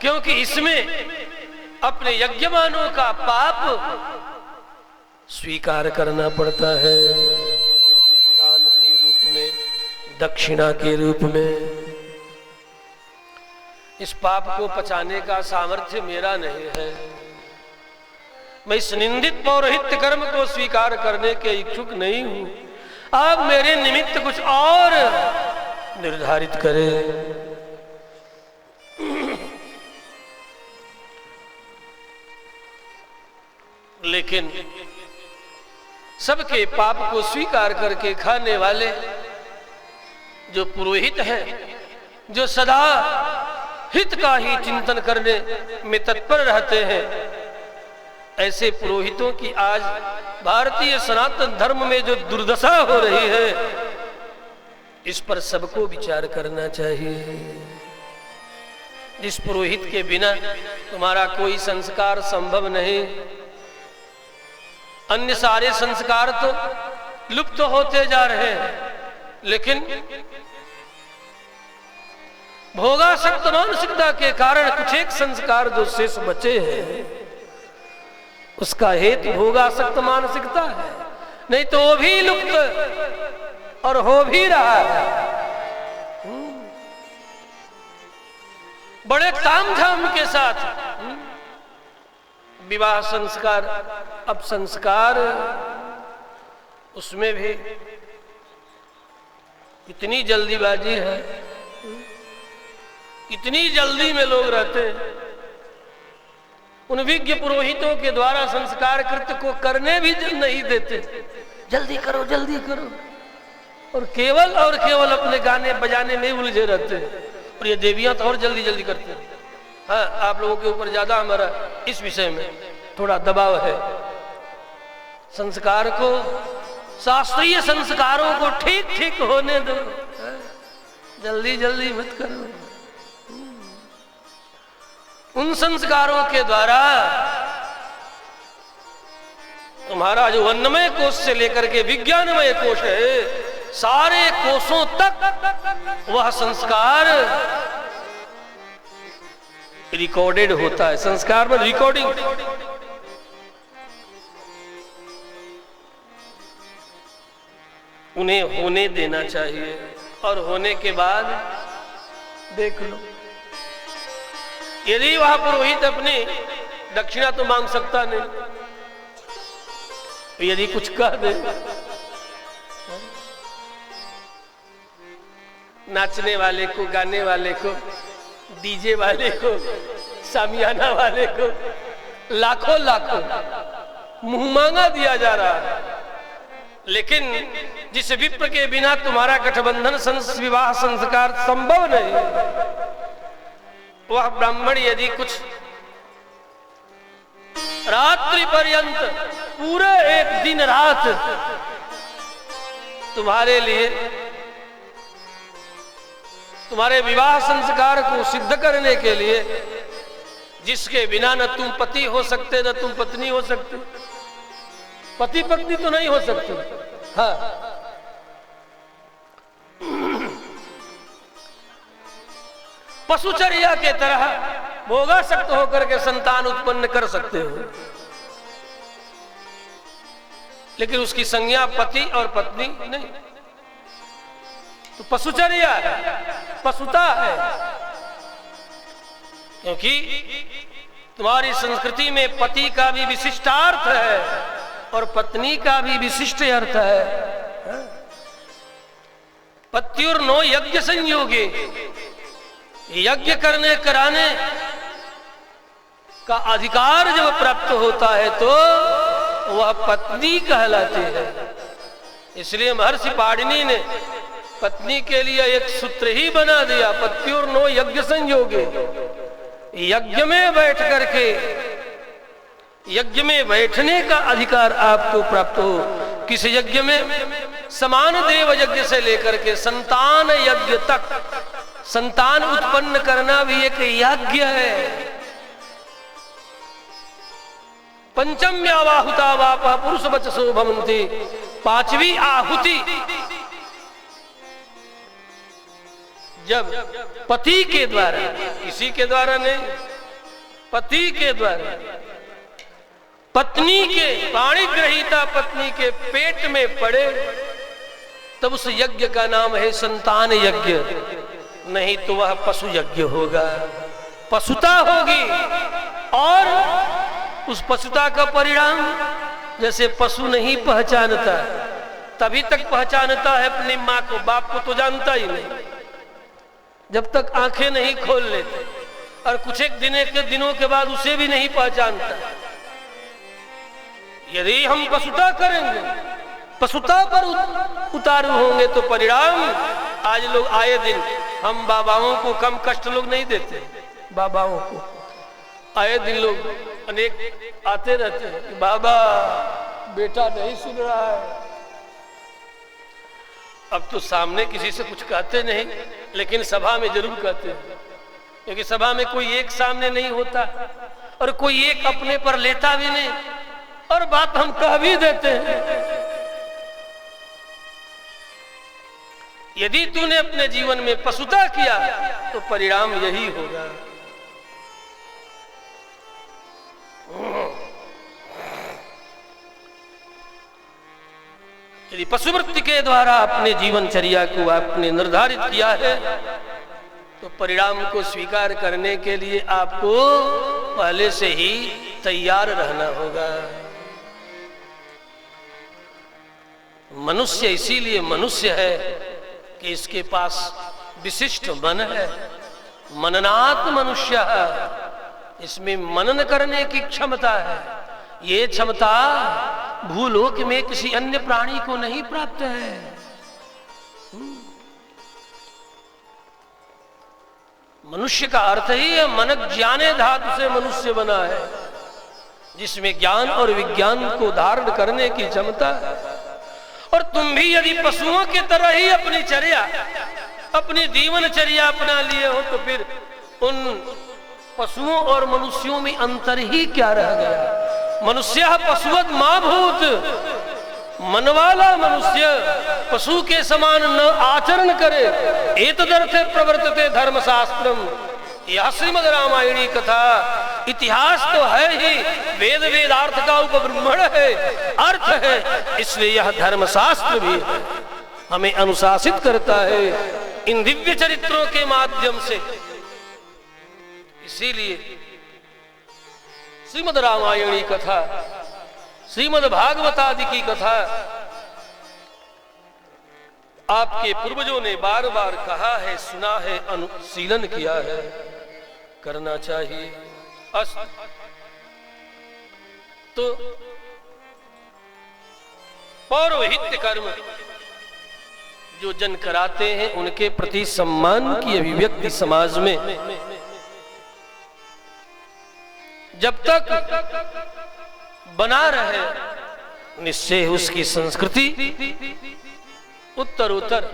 क्योंकि इसमें अपने यज्ञमानों का पाप स्वीकार करना पड़ता है, दान के रूप में, दक्षिणा के रूप में। इस पाप को पचाने का सामर्थ्य मेरा नहीं है। मैं इस निंदित पौरोहित्य कर्म को स्वीकार करने के इच्छुक नहीं हूं। आप मेरे निमित्त कुछ और निर्धारित करें। लेकिन सबके पाप को स्वीकार करके खाने वाले जो पुरोहित हैं, जो सदा हित का ही चिंतन करने में तत्पर रहते हैं, ऐसे पुरोहितों की आज भारतीय सनातन धर्म में जो दुर्दशा हो रही है, इस पर सबको विचार करना चाहिए। जिस पुरोहित के बिना तुम्हारा कोई संस्कार संभव नहीं, अन्य सारे संस्कार तो लुप्त होते जा रहे हैं, लेकिन भोगासक्त मानसिकता के कारण कुछ एक संस्कार जो शेष बचे हैं, उसका हेतु भोगासक्त मानसिकता है, नहीं तो वो भी लुप्त और हो भी रहा है। बड़े तामझाम के साथ विवाह संस्कार, अब संस्कार उसमें भी इतनी जल्दीबाजी है, इतनी जल्दी में लोग रहते हैं। उन विज्ञ पुरोहितों के द्वारा संस्कार कृत्य को करने भी नहीं देते, जल्दी करो जल्दी करो, और केवल अपने गाने बजाने में उलझे रहते हैं। और ये देवियां तो और जल्दी जल्दी करते हैं। हाँ, आप लोगों के ऊपर ज्यादा हमारा इस विषय में थोड़ा दबाव है। संस्कार को, शास्त्रीय संस्कारों को ठीक ठीक होने दो, जल्दी जल्दी मत करो। उन संस्कारों के द्वारा तुम्हारा जो अन्नमय कोश से लेकर के विज्ञानमय कोश है, सारे कोषों तक वह संस्कार रिकॉर्डेड होता है। संस्कार में रिकॉर्डिंग, उन्हें होने देना चाहिए, और होने के बाद देख लो। यदि वह पुरोहित अपनी दक्षिणा तो मांग सकता नहीं, यदि कुछ कह दे, नाचने वाले को, गाने वाले को, डीजे वाले को, सामियाना वाले को लाखों लाखों मुंह मांगा दिया जा रहा है। लेकिन जिस विप्र के बिना तुम्हारा गठबंधन विवाह संस्कार संभव नहीं, वह ब्राह्मण यदि कुछ रात्रि पर्यंत, पूरे एक दिन रात तुम्हारे लिए, तुम्हारे विवाह संस्कार को सिद्ध करने के लिए, जिसके बिना न तुम पति हो सकते न तुम पत्नी हो सकते, पति पत्नी तो नहीं हो सकते। हाँ, पशुचर्या के तरह भोगासक्त होकर के संतान उत्पन्न कर सकते हो, लेकिन उसकी संज्ञा पति और पत्नी नहीं। तो पशुचर्या है, पशुता है, क्योंकि तुम्हारी संस्कृति में पति का भी विशिष्टार्थ है और पत्नी का भी विशिष्ट अर्थ है। पत्युर्नो यज्ञ संयोगे, यज्ञ करने कराने का अधिकार जब प्राप्त होता है तो वह पत्नी कहलाती है। इसलिए महर्षि पाणिनि ने पत्नी के लिए एक सूत्र ही बना दिया, पत्युर्नो यज्ञ संयोगे। यज्ञ में बैठ करके, यज्ञ में बैठने का अधिकार आपको प्राप्त हो। किस यज्ञ में? समान देव यज्ञ से लेकर के संतान यज्ञ तक। संतान उत्पन्न करना भी एक यज्ञ है। पंचम्यावाहुता वापः पुरुष वचसो भवन्ति। पांचवी आहुति जब पति के द्वारा, किसी के द्वारा नहीं, पति के द्वारा, पत्नी के, पाणी ग्रहीता पत्नी के पेट में पड़े, तब उस यज्ञ का नाम है संतान यज्ञ। नहीं तो वह पशु यज्ञ होगा, पशुता होगी। और उस पशुता का परिणाम, जैसे पशु नहीं पहचानता, तभी तक पहचानता है अपनी माँ को, बाप को तो जानता ही नहीं, जब तक आंखें नहीं खोल लेते, और कुछ एक दिनों के बाद उसे भी नहीं पहचानता। यदि हम पशुता करेंगे, पशुता पर उतारू होंगे, तो परिणाम, आज लोग आए दिन, हम बाबाओं को कम कष्ट लोग नहीं देते, बाबाओं को आए दिन लोग अनेक आते रहते हैं कि बाबा बेटा नहीं सुन रहा है। अब तो सामने किसी से कुछ कहते नहीं, लेकिन सभा में जरूर कहते हैं, क्योंकि सभा में कोई एक सामने नहीं होता और कोई एक अपने पर लेता भी नहीं, और बात हम कह भी देते हैं। यदि तूने अपने जीवन में पशुता किया तो परिणाम यही होगा। यदि पशुवृत्ति के द्वारा अपने जीवनचर्या को आपने निर्धारित किया है तो परिणाम को स्वीकार करने के लिए आपको पहले से ही तैयार रहना होगा। मनुष्य इसीलिए मनुष्य है कि इसके पास विशिष्ट मन है। मननात् मनुष्य, इसमें मनन करने की क्षमता है। ये क्षमता भूलोक में किसी अन्य प्राणी को नहीं प्राप्त है। मनुष्य का अर्थ ही है मन ज्ञाने धातु से मनुष्य बना है, जिसमें ज्ञान और विज्ञान को धारण करने की क्षमता है। और तुम भी यदि पशुओं की तरह ही अपनी चर्या, अपनी जीवनचर्या अपना लिए हो तो फिर उन पशुओं और मनुष्यों में अंतर ही क्या रह गया। मनुष्य पशुवत मां भूत, मन वाला मनुष्य पशु के समान न आचरण करे। एतदर्थे प्रवर्तते धर्मशास्त्रम, यह श्रीमद् रामायणी कथा इतिहास तो है ही, वेद वेदार्थ का उपब्रह्मण है, अर्थ है, इसलिए यह धर्मशास्त्र भी है, हमें अनुशासित करता है इन दिव्य चरित्रों के माध्यम से। इसीलिए श्रीमद् रामायणी कथा, श्रीमद् भागवतादि की कथा आपके पूर्वजों ने बार बार कहा है, सुना है, अनुशीलन किया है, करना चाहिए। तो पौरोहित्य कर्म जो जन कराते हैं उनके प्रति सम्मान की अभिव्यक्ति समाज में जब तक बना रहे, निश्चय उसकी संस्कृति उत्तरोत्तर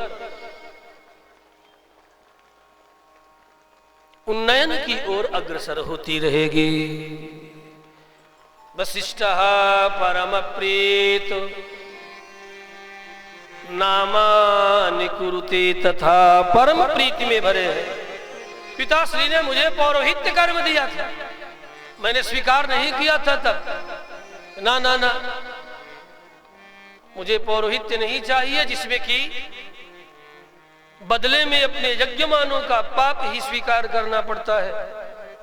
उन्नयन की ओर अग्रसर होती रहेगी। वसिष्ठः परम प्रीत नामानि कुरुते तथा, परम प्रीति में भरे हैं। पिताश्री ने मुझे पौरोहित्य कर्म दिया था, मैंने स्वीकार नहीं किया था तब। ना ना ना, मुझे पौरोहित्य नहीं चाहिए जिसमें कि बदले में अपने यज्ञमानों का पाप ही स्वीकार करना पड़ता है।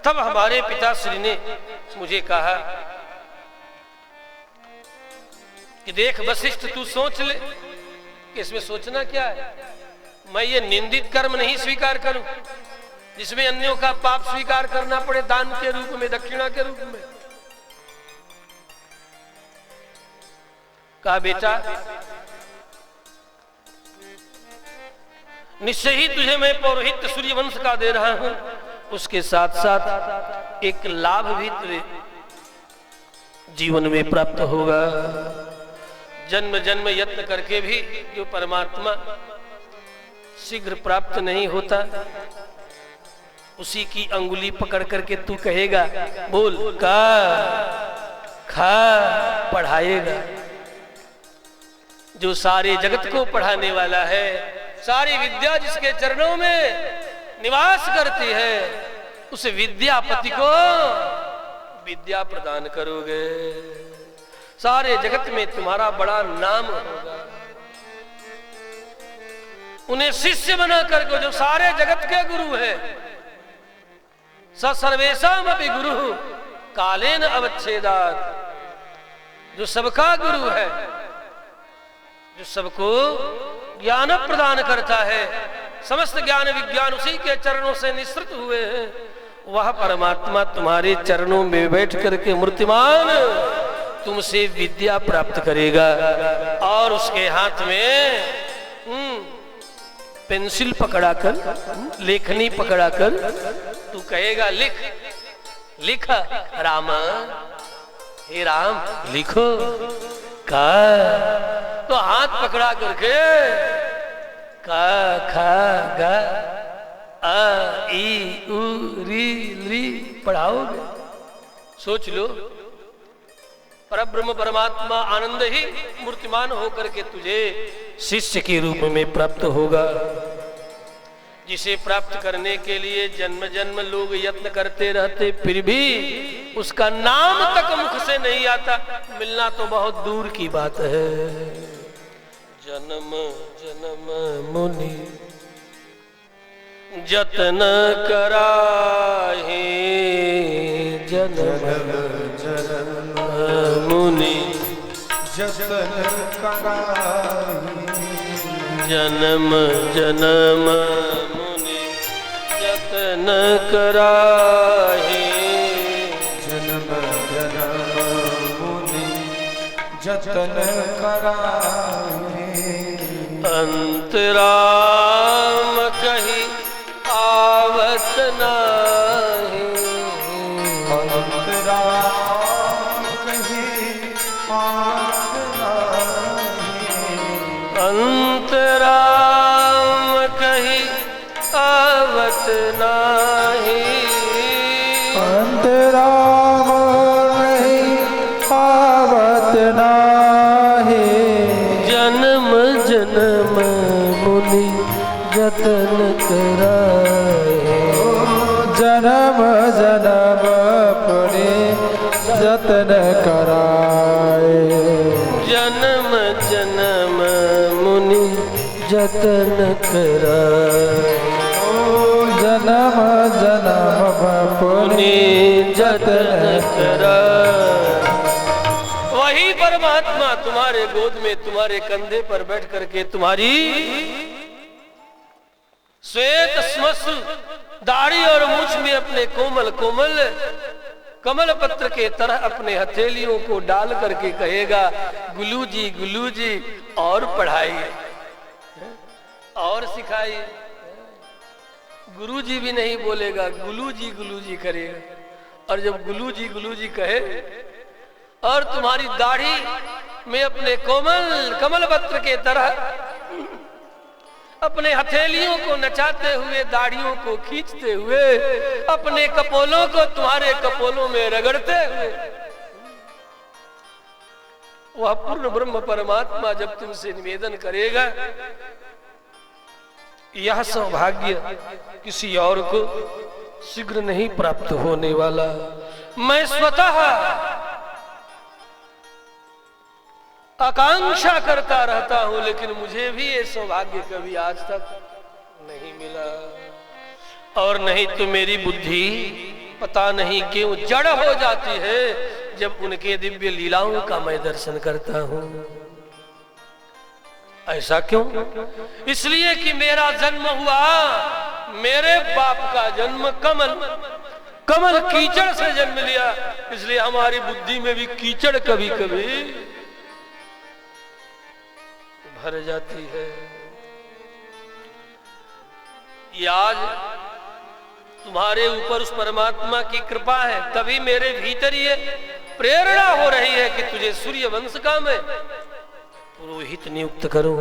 तब हमारे पिताश्री ने मुझे कहा कि देख वशिष्ठ, तू सोच ले कि इसमें सोचना क्या है। मैं ये निंदित कर्म नहीं स्वीकार करूं जिसमें अन्यों का पाप स्वीकार करना पड़े दान के रूप में, दक्षिणा के रूप में। कहा बेटा, निश्चय ही तुझे मैं पौरोहित्य सूर्यवंश का दे रहा हूं, उसके साथ साथ एक लाभ भी तेरे जीवन में प्राप्त होगा। जन्म जन्म यत्न करके भी जो परमात्मा शीघ्र प्राप्त नहीं होता, उसी की अंगुली पकड़ करके तू कहेगा बोल का खा पढ़ाएगा। जो सारे जगत को पढ़ाने वाला है, सारी विद्या जिसके चरणों में निवास करती है, उस विद्यापति को विद्या प्रदान करोगे, सारे जगत में तुम्हारा बड़ा नाम होगा। उन्हें शिष्य बना करके, जो सारे जगत के गुरु है, स सर्वेषाम अपि गुरु कालेन अवच्छेदात्, जो सबका गुरु है, जो सबको ज्ञान प्रदान करता है, समस्त ज्ञान विज्ञान उसी के चरणों से निःसृत हुए हैं, वह परमात्मा तुम्हारे चरणों में बैठ करके मूर्तिमान तुमसे विद्या प्राप्त करेगा। और उसके हाथ में पेंसिल पकड़ाकर, लेखनी पकड़ाकर तू कहेगा लिख लिख राम, हे राम लिखो का, तो हाथ पकड़ा करके का खा गा आ ई उ री ली पढ़ाओगे। सोच लो परब्रह्म परमात्मा आनंद ही मूर्तिमान होकर के तुझे शिष्य के रूप में प्राप्त होगा, जिसे प्राप्त करने के लिए जन्म जन्म लोग यत्न करते रहते, फिर भी उसका नाम तक मुख से नहीं आता। मिलना तो बहुत दूर की बात है। जन्म जन्म मुनि जतन कराहे, जन्म जन्म मुनि जतन कराहे, जन्म जन्म मुनि जतन कराहे, जन्म जन्म मुनि जतन कराहे। अंतराम कहीं आवत नाही, अंतराम कहीं आवत नाही, अंतराम कहीं आवत नाही, अंतराम कहीं आवत नाही। जन्म जन्म मुनि जतन कराए, जन्म जन्म पुनि जतन कराए, जन्म जन्म मुनि जतन कराए, जन्म जन्म पुनि जतन कराए। वही परमात्मा तुम्हारे गोद में, तुम्हारे कंधे पर बैठ करके तुम्हारी श्वेत श्मश्रु दाढ़ी और मूछ में अपने कोमल कोमल कमल पत्र के तरह अपने हथेलियों को डाल करके कहेगा, गुलू जी और पढ़ाइए और सिखाइए। गुरु जी भी नहीं बोलेगा, गुलू जी करेगा। और जब गुलू जी कहे और तुम्हारी दाढ़ी में अपने कोमल कमल पत्र के तरह अपने हथेलियों को नचाते हुए, दाढ़ियों को खींचते हुए, अपने कपोलों को तुम्हारे कपोलों में रगड़ते हुए, वह पूर्ण ब्रह्म परमात्मा जब तुमसे निवेदन करेगा, यह सौभाग्य किसी और को शीघ्र नहीं प्राप्त होने वाला। मैं स्वतः आकांक्षा करता रहता हूं, लेकिन मुझे भी ये सौभाग्य कभी आज तक नहीं मिला। और नहीं तो मेरी बुद्धि पता नहीं क्यों जड़ हो जाती है जब उनके दिव्य लीलाओं का मैं दर्शन करता हूं। ऐसा क्यों? इसलिए कि मेरा जन्म हुआ, मेरे बाप का जन्म कमल कीचड़ से जन्म लिया, इसलिए हमारी बुद्धि में भी कीचड़ कभी कभी भर जाती है। ये आज तुम्हारे ऊपर उस परमात्मा की कृपा है, तभी मेरे भीतर ये प्रेरणा हो रही है कि तुझे सूर्य वंश का मैं पुरोहित नियुक्त करूं।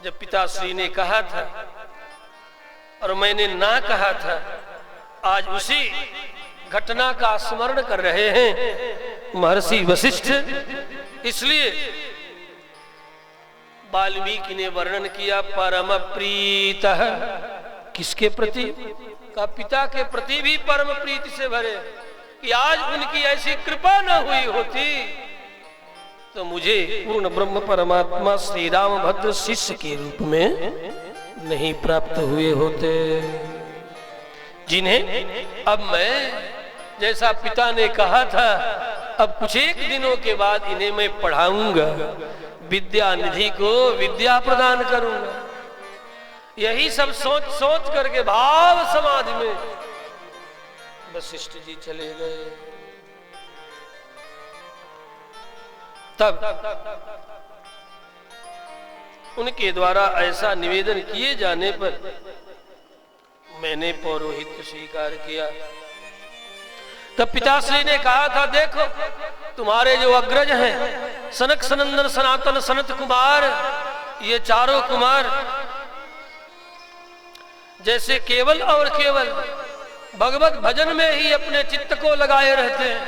जब पिताश्री ने कहा था और मैंने ना कहा था, आज उसी घटना का स्मरण कर रहे हैं महर्षि वशिष्ठ। इसलिए वाल्मीकि ने वर्णन किया परम प्रीत, किसके प्रति? का पिता के प्रति भी परम प्रीति से भरे। कि आज उनकी ऐसी कृपा न हुई होती तो मुझे पूर्ण ब्रह्म परमात्मा श्री राम भद्र शिष्य के रूप में नहीं प्राप्त हुए होते, जिन्हें अब मैं, जैसा पिता ने कहा था, अब कुछ एक दिनों के बाद इन्हें मैं पढ़ाऊंगा, विद्या निधि को विद्या प्रदान करूंगा। यही सब सोच सोच करके भाव समाधि में वशिष्ठ जी चले गए। तब उनके द्वारा ऐसा निवेदन किए जाने पर मैंने पौरोहित्य स्वीकार किया। तब पिताश्री ने कहा था, देखो तुम्हारे जो अग्रज हैं, सनक सनंदन सनातन सनत कुमार, ये चारों कुमार जैसे केवल और केवल भगवत भजन में ही अपने चित्त को लगाए रहते हैं,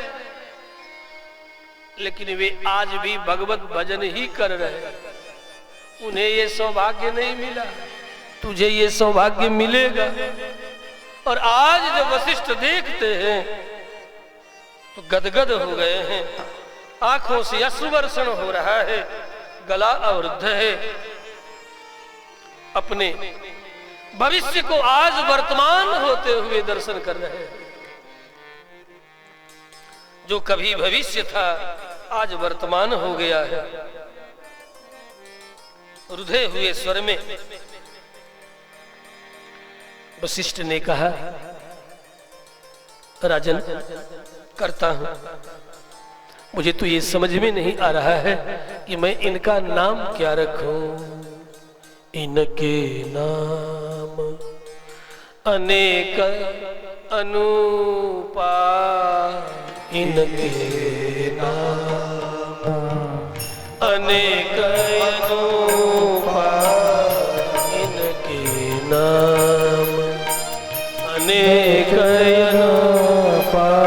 लेकिन वे आज भी भगवत भजन ही कर रहे हैं। उन्हें ये सौभाग्य नहीं मिला, तुझे ये सौभाग्य मिलेगा। और आज जब वशिष्ठ देखते हैं तो गदगद हो गए हैं, आंखों से अश्रुवर्षण हो रहा है, गला अवरुद्ध है। अपने भविष्य को आज वर्तमान होते हुए दर्शन कर रहे हैं। जो कभी भविष्य था आज वर्तमान हो गया है। रुधे हुए स्वर में वशिष्ठ ने कहा, राजन करता हूं, मुझे तो ये समझ में नहीं आ रहा है कि मैं इनका नाम क्या रखूं। इनके नाम अनेक अनुपा, इनके नाम अनेक अनुपा, इनके नाम अनेक अनुपा,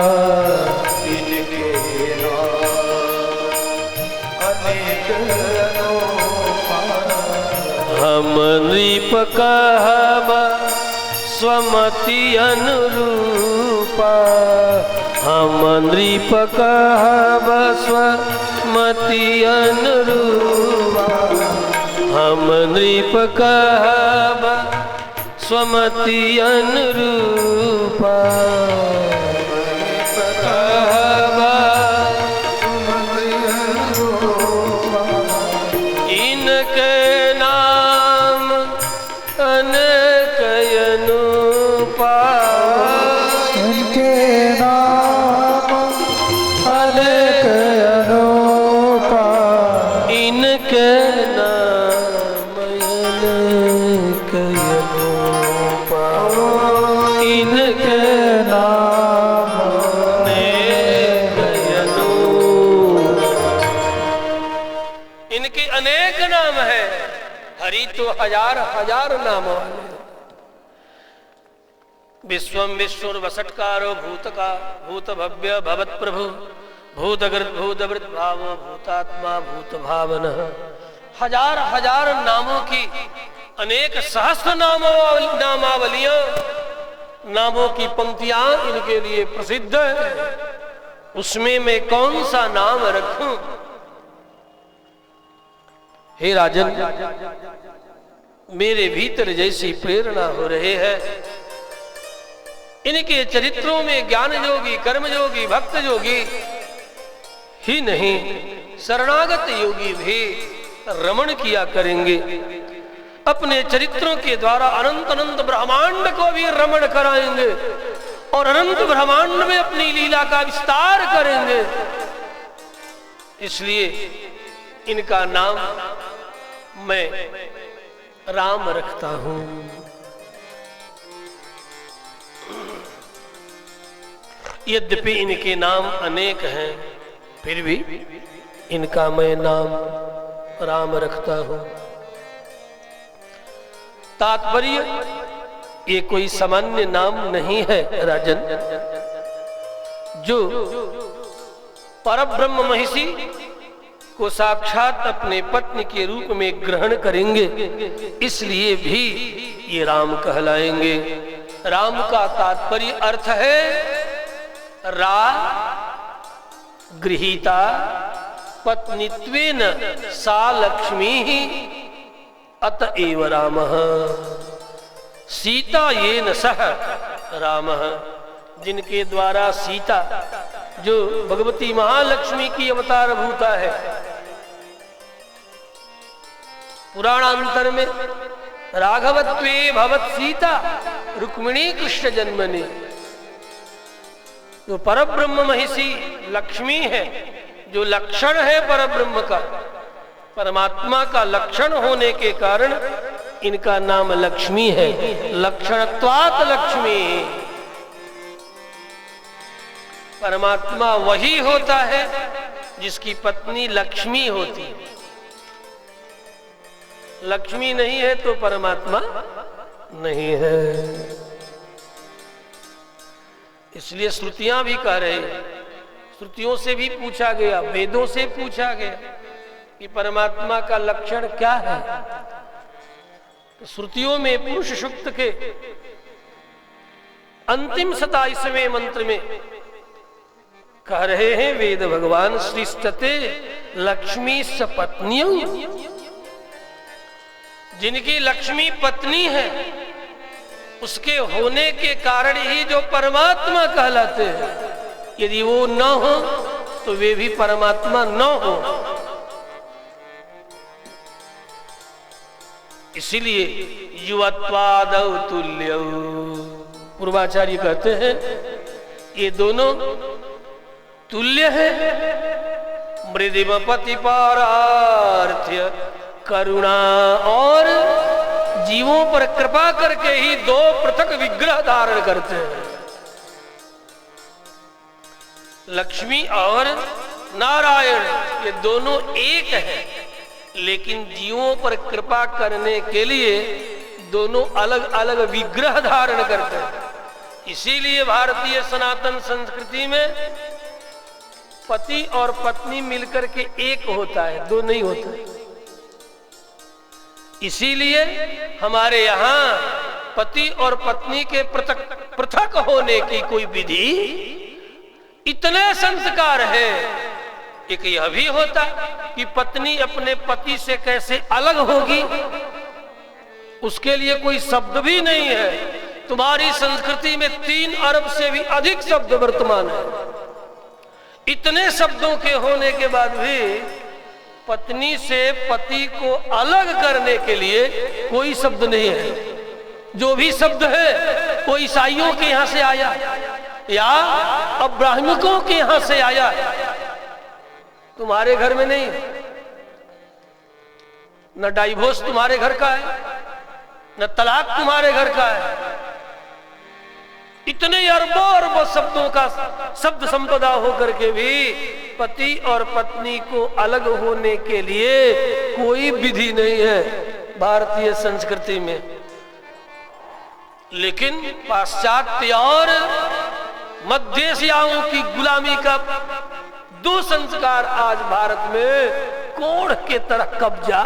इनके नाम अनेक अनुपा। हम नृप कहब स्वमति अनुरूपा, हम नृप कहब स्वमति अनुरूपा, हम नृप कहब स्वमति अनुरूपा, कहब इनके नाम अनेक अनुपा, इनके नाम अनेक अनुपा, इनके नाम अनेक अनुपा, इनके नाम अनेक अनुपा। इनके अनेक नाम है, हरि तो हजार हजार नाम वाले। विश्वम विश्वर वसटकारो भूतका भूत भव्य भवत प्रभु, भूतकृत भूतवृत भावो भूतात्मा भूत भावन। हजार हजार नामों की अनेक सहस्त्र नामावलियां, नामों की पंक्तियां इनके लिए प्रसिद्ध है। उसमें मैं कौन सा नाम रखूं? हे राजन, मेरे भीतर जैसी प्रेरणा हो रही है, इनके चरित्रों में ज्ञान योगी, कर्म योगी, भक्त योगी ही नहीं, शरणागत योगी भी रमण किया करेंगे। अपने चरित्रों के द्वारा अनंत अनंत ब्रह्मांड को भी रमण कराएंगे और अनंत ब्रह्मांड में अपनी लीला का विस्तार करेंगे। इसलिए इनका नाम मैं राम रखता हूं। यद्यपि इनके नाम अनेक हैं, फिर भी इनका मैं नाम राम रखता हूं। तात्पर्य, ये कोई सामान्य नाम नहीं है राजन। जो परब्रह्म महिषी को साक्षात अपने पत्नी के रूप में ग्रहण करेंगे, इसलिए भी ये राम कहलाएंगे। राम का तात्पर्य अर्थ है रा गृहीता पत्नीत्वेन सा लक्ष्मी ही अतएव रामः। सीता येन सह रामः, जिनके द्वारा सीता जो भगवती महालक्ष्मी की अवतार भूता है। पुराणांतर में राघवत्वे भवत सीता रुक्मिणी कृष्ण जन्मनि, जो परब्रह्म महिषी लक्ष्मी है, जो लक्षण है परब्रह्म का, परमात्मा का लक्षण होने के कारण इनका नाम लक्ष्मी है। लक्षणत्वात् लक्ष्मी। परमात्मा वही होता है जिसकी पत्नी लक्ष्मी होती है। लक्ष्मी नहीं है तो परमात्मा नहीं है। इसलिए श्रुतियां भी कह रहे हैं, श्रुतियों से भी पूछा गया, वेदों से पूछा गया कि परमात्मा का लक्षण क्या है। तो श्रुतियों में पुरुष सूक्त के अंतिम 27वें मंत्र में कह रहे हैं वेद भगवान, सृष्टते लक्ष्मी सपत्नियों, जिनकी लक्ष्मी पत्नी है उसके होने के कारण ही जो परमात्मा कहलाते हैं, यदि वो न हो तो वे भी परमात्मा न हो। इसीलिए युवत्वादौ तुल्यौ, पूर्वाचार्य कहते हैं ये दोनों तुल्य है। मृदिम पति पारार्थ्य करुणा, और जीवों पर कृपा करके ही दो पृथक विग्रह धारण करते हैं। लक्ष्मी और नारायण ये दोनों एक हैं, लेकिन जीवों पर कृपा करने के लिए दोनों अलग अलग विग्रह धारण करते हैं। इसीलिए भारतीय सनातन संस्कृति में पति और पत्नी मिलकर के एक होता है, दो नहीं होता है। इसीलिए हमारे यहाँ पति और पत्नी के पृथक होने की कोई विधि, इतने संस्कार है। एक यह भी होता कि पत्नी अपने पति से कैसे अलग होगी, उसके लिए कोई शब्द भी नहीं है। तुम्हारी संस्कृति में 3 अरब से भी अधिक शब्द वर्तमान है। इतने शब्दों के होने के बाद भी पत्नी से पति को अलग करने के लिए कोई शब्द नहीं है। जो भी शब्द है वो ईसाइयों के यहां से आया या अब्राह्मणों के यहां से आया, तुम्हारे घर में नहीं। न डाइवोर्स तुम्हारे घर का है, न तलाक तुम्हारे घर का है। इतने अरबों अरबों शब्दों का शब्द संपदा होकर के भी पति और पत्नी को अलग होने के लिए कोई विधि नहीं है भारतीय संस्कृति में। लेकिन पाश्चात्य और मध्य एशियाओं की गुलामी का दो संस्कार आज भारत में कोढ़ के तरह कब्जा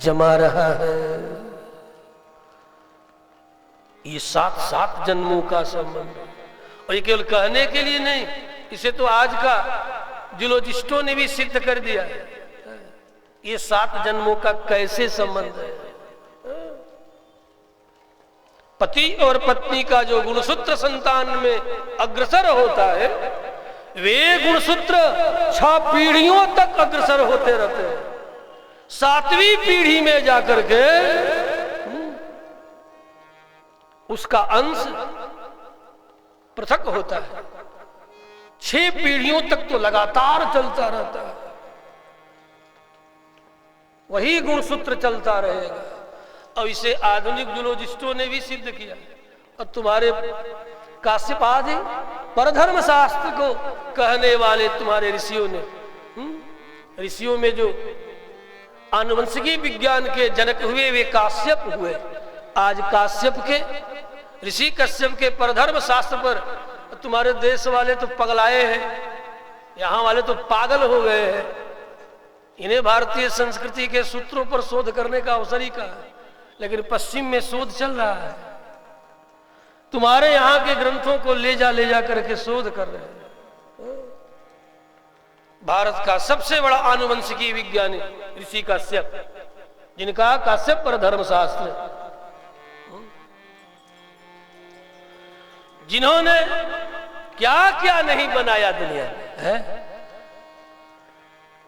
जमा रहा है। ये 7 जन्मों का संबंध, और ये केवल कहने के लिए नहीं, इसे तो आज का जियोलॉजिस्टों ने भी सिद्ध कर दिया है। ये 7 जन्मों का कैसे संबंध है। पति और पत्नी का जो गुणसूत्र संतान में अग्रसर होता है, वे गुणसूत्र 6 पीढ़ियों तक अग्रसर होते रहते हैं। 7वीं पीढ़ी में जाकर के उसका अंश पृथक होता है। 6 पीढ़ियों तक तो लगातार चलता रहता है, वही गुणसूत्र चलता रहेगा। और इसे आधुनिक जूलॉजिस्टों ने भी सिद्ध किया। और तुम्हारे काश्यप आदि परधर्म शास्त्र को कहने वाले तुम्हारे ऋषियों ने, ऋषियों में जो आनुवंशिकी विज्ञान के जनक हुए वे काश्यप हुए। आज काश्यप के, ऋषि कश्यप के परधर्म शास्त्र पर तुम्हारे देश वाले तो पगलाए हैं, यहां वाले तो पागल हो गए हैं। इन्हें भारतीय संस्कृति के सूत्रों पर शोध करने का अवसर ही कहा, लेकिन पश्चिम में शोध चल रहा है। तुम्हारे यहां के ग्रंथों को ले जा करके शोध कर रहे हैं। भारत का सबसे बड़ा आनुवंशिकी विज्ञानी ऋषि काश्यप, जिनका काश्यप पर धर्मशास्त्र, जिन्होंने क्या क्या नहीं बनाया दुनिया में है।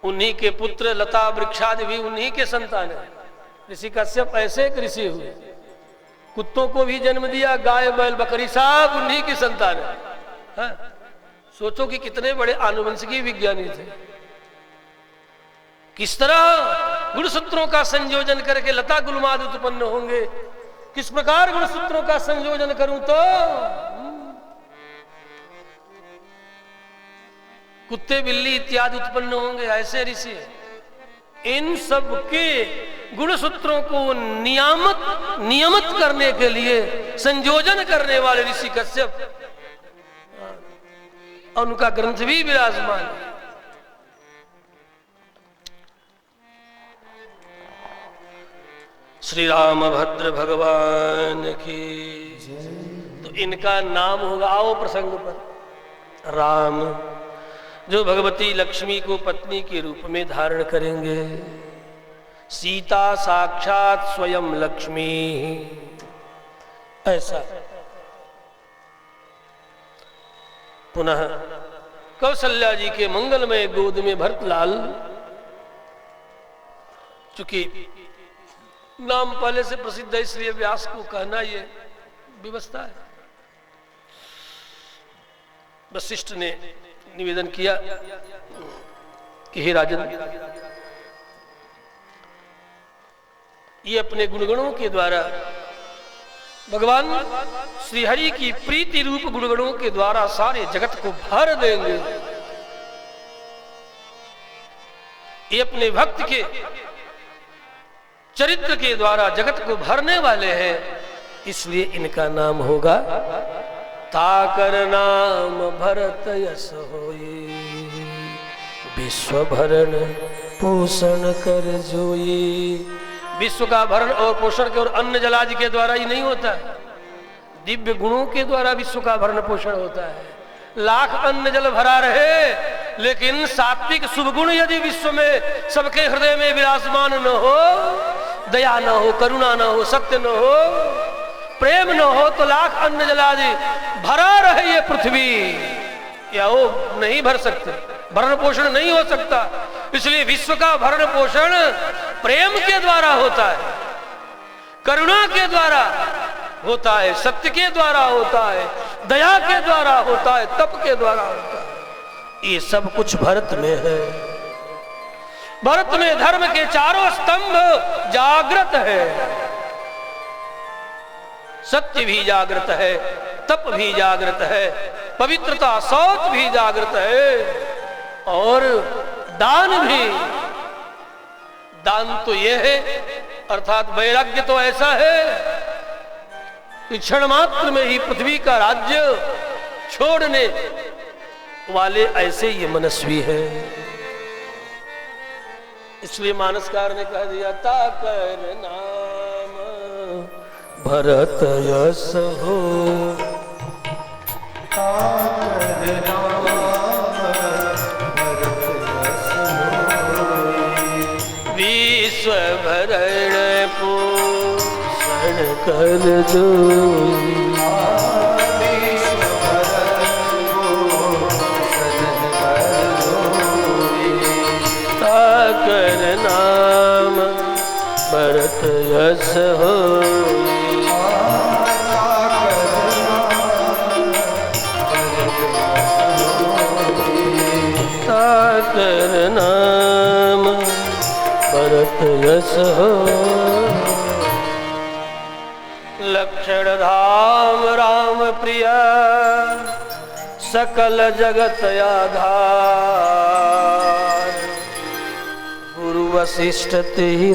उन्हीं के पुत्र लता वृक्षादि भी उन्हीं के संतान है। ऋषि कश्यप ऐसे एक ऋषि हुए, कुत्तों को भी जन्म दिया, गाय बैल बकरी सब उन्हीं की संतान है। सोचो कि कितने बड़े आनुवंशिकी विज्ञानी थे। किस तरह गुणसूत्रों का संयोजन करके लता गुलमाद उत्पन्न होंगे, किस प्रकार गुणसूत्रों का संयोजन करूं तो कुत्ते बिल्ली इत्यादि उत्पन्न होंगे, ऐसे ऋषि। इन सब के गुणसूत्रों को नियमित करने के लिए संयोजन करने वाले ऋषि कश्यप। और उनका ग्रंथ भी विराजमान है। श्री रामभद्र भगवान की। तो इनका नाम होगा, आओ प्रसंग पर, राम, जो भगवती लक्ष्मी को पत्नी के रूप में धारण करेंगे। सीता साक्षात स्वयं लक्ष्मी, ऐसा। पुनः कौशल्या जी के मंगलमय गोद में भरतलाल, चूंकि नाम पहले से प्रसिद्ध है इसलिए व्यास को कहना ये व्यवस्था है। वशिष्ठ ने निवेदन किया कि हे राजन, ये अपने गुणगणों के द्वारा भगवान श्रीहरि की प्रीति रूप गुणगणों के द्वारा सारे जगत को भर देंगे। ये अपने भक्त के चरित्र के द्वारा जगत को भरने वाले हैं, इसलिए इनका नाम होगा ताकर नाम भरत यश होई, विश्व भरण पोषण कर जोई। विश्व का भरण और पोषण के और अन्न जलादि के द्वारा ही नहीं होता है, दिव्य गुणों के द्वारा विश्व का भरण पोषण होता है। लाख अन्न जल भरा रहे, लेकिन सात्विक शुभ गुण यदि विश्व में सबके हृदय में विराजमान न हो, दया न हो, करुणा न हो, सत्य न हो, प्रेम न हो, तो लाख अन्न जलादि भरा रहे ये पृथ्वी, या वो नहीं भर सकते, भरण पोषण नहीं हो सकता। इसलिए विश्व का भरण पोषण प्रेम के द्वारा होता है, करुणा के द्वारा होता है, सत्य के द्वारा होता है, दया के द्वारा होता है, तप के द्वारा होता है। ये सब कुछ भरत में है। भरत में धर्म के चारों स्तंभ जागृत है। सत्य भी जागृत है, तप भी जागृत है, पवित्रता शौच भी जागृत है, और दान भी। दान तो यह है, अर्थात वैराग्य तो ऐसा है कि क्षण मात्र में ही पृथ्वी का राज्य छोड़ने वाले ऐसे ये मनस्वी है। इसलिए मानसकार ने कह दिया, ताकर नाम भरत यश हो, ताकर नाम भरत यश हो, विश्व भरण पोषण कर जोई। ताकर नाम भरत यश हो, ताकर नाम भरत यश हो। लक्षण धाम राम प्रिय, सकल जगत आधार, गुरु वशिष्ठ तेहि